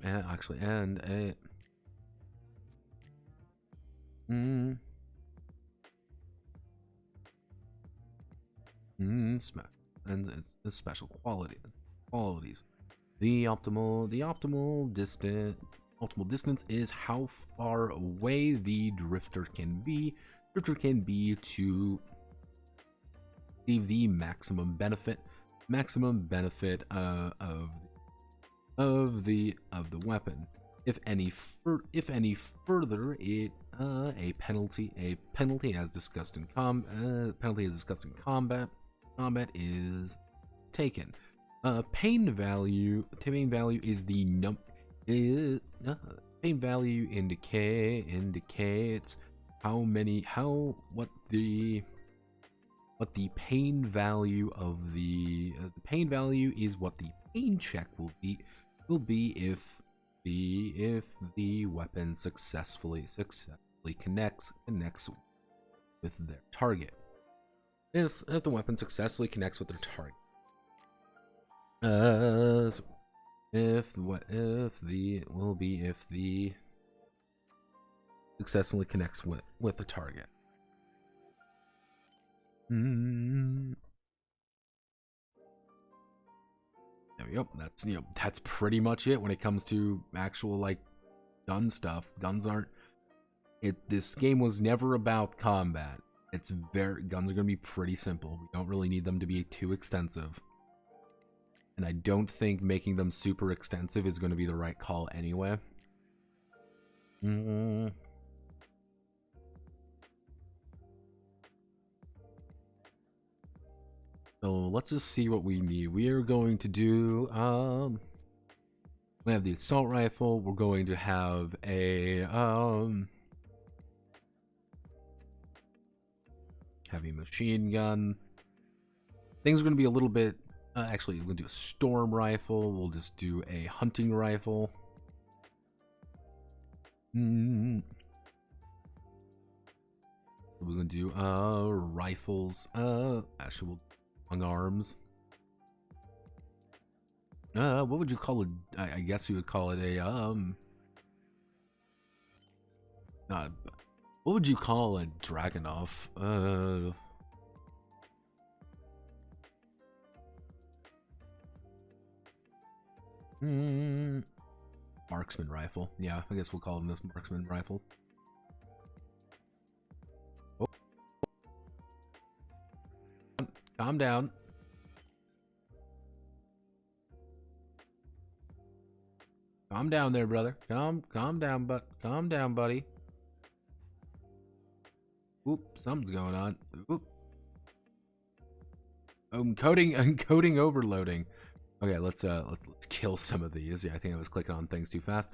actually, and a and it's special qualities. The optimal distance is how far away the drifter can be to receive the maximum benefit of the weapon. If any further, a penalty as discussed in combat is taken. Pain value is the pain value indicates what the pain value of the pain value is what the pain check will be if the weapon successfully connects with their target. If the weapon successfully connects with their target. So if the successfully connects with the target. There we go. That's pretty much it when it comes to actual like gun stuff. Guns aren't it. This game was never about combat. Guns are gonna be pretty simple. We don't really need them to be too extensive. And I don't think making them super extensive is going to be the right call anyway. So let's just see what we need. We are going to do, we have the assault rifle. We're going to have a, heavy machine gun. Things are going to be a little bit, actually, we're going to do a storm rifle. We'll just do a hunting rifle. We're going to do, rifles. Actually, we'll long arms. What would you call it? I guess you would call it a what would you call a Dragunov? Marksman rifle. Yeah, I guess we'll call them this marksman rifle. Oh. Calm down. Calm down there, brother. Calm down, buddy. Oop, something's going on. Oop. Encoding overloading. Okay, let's kill some of these. Yeah, I think I was clicking on things too fast.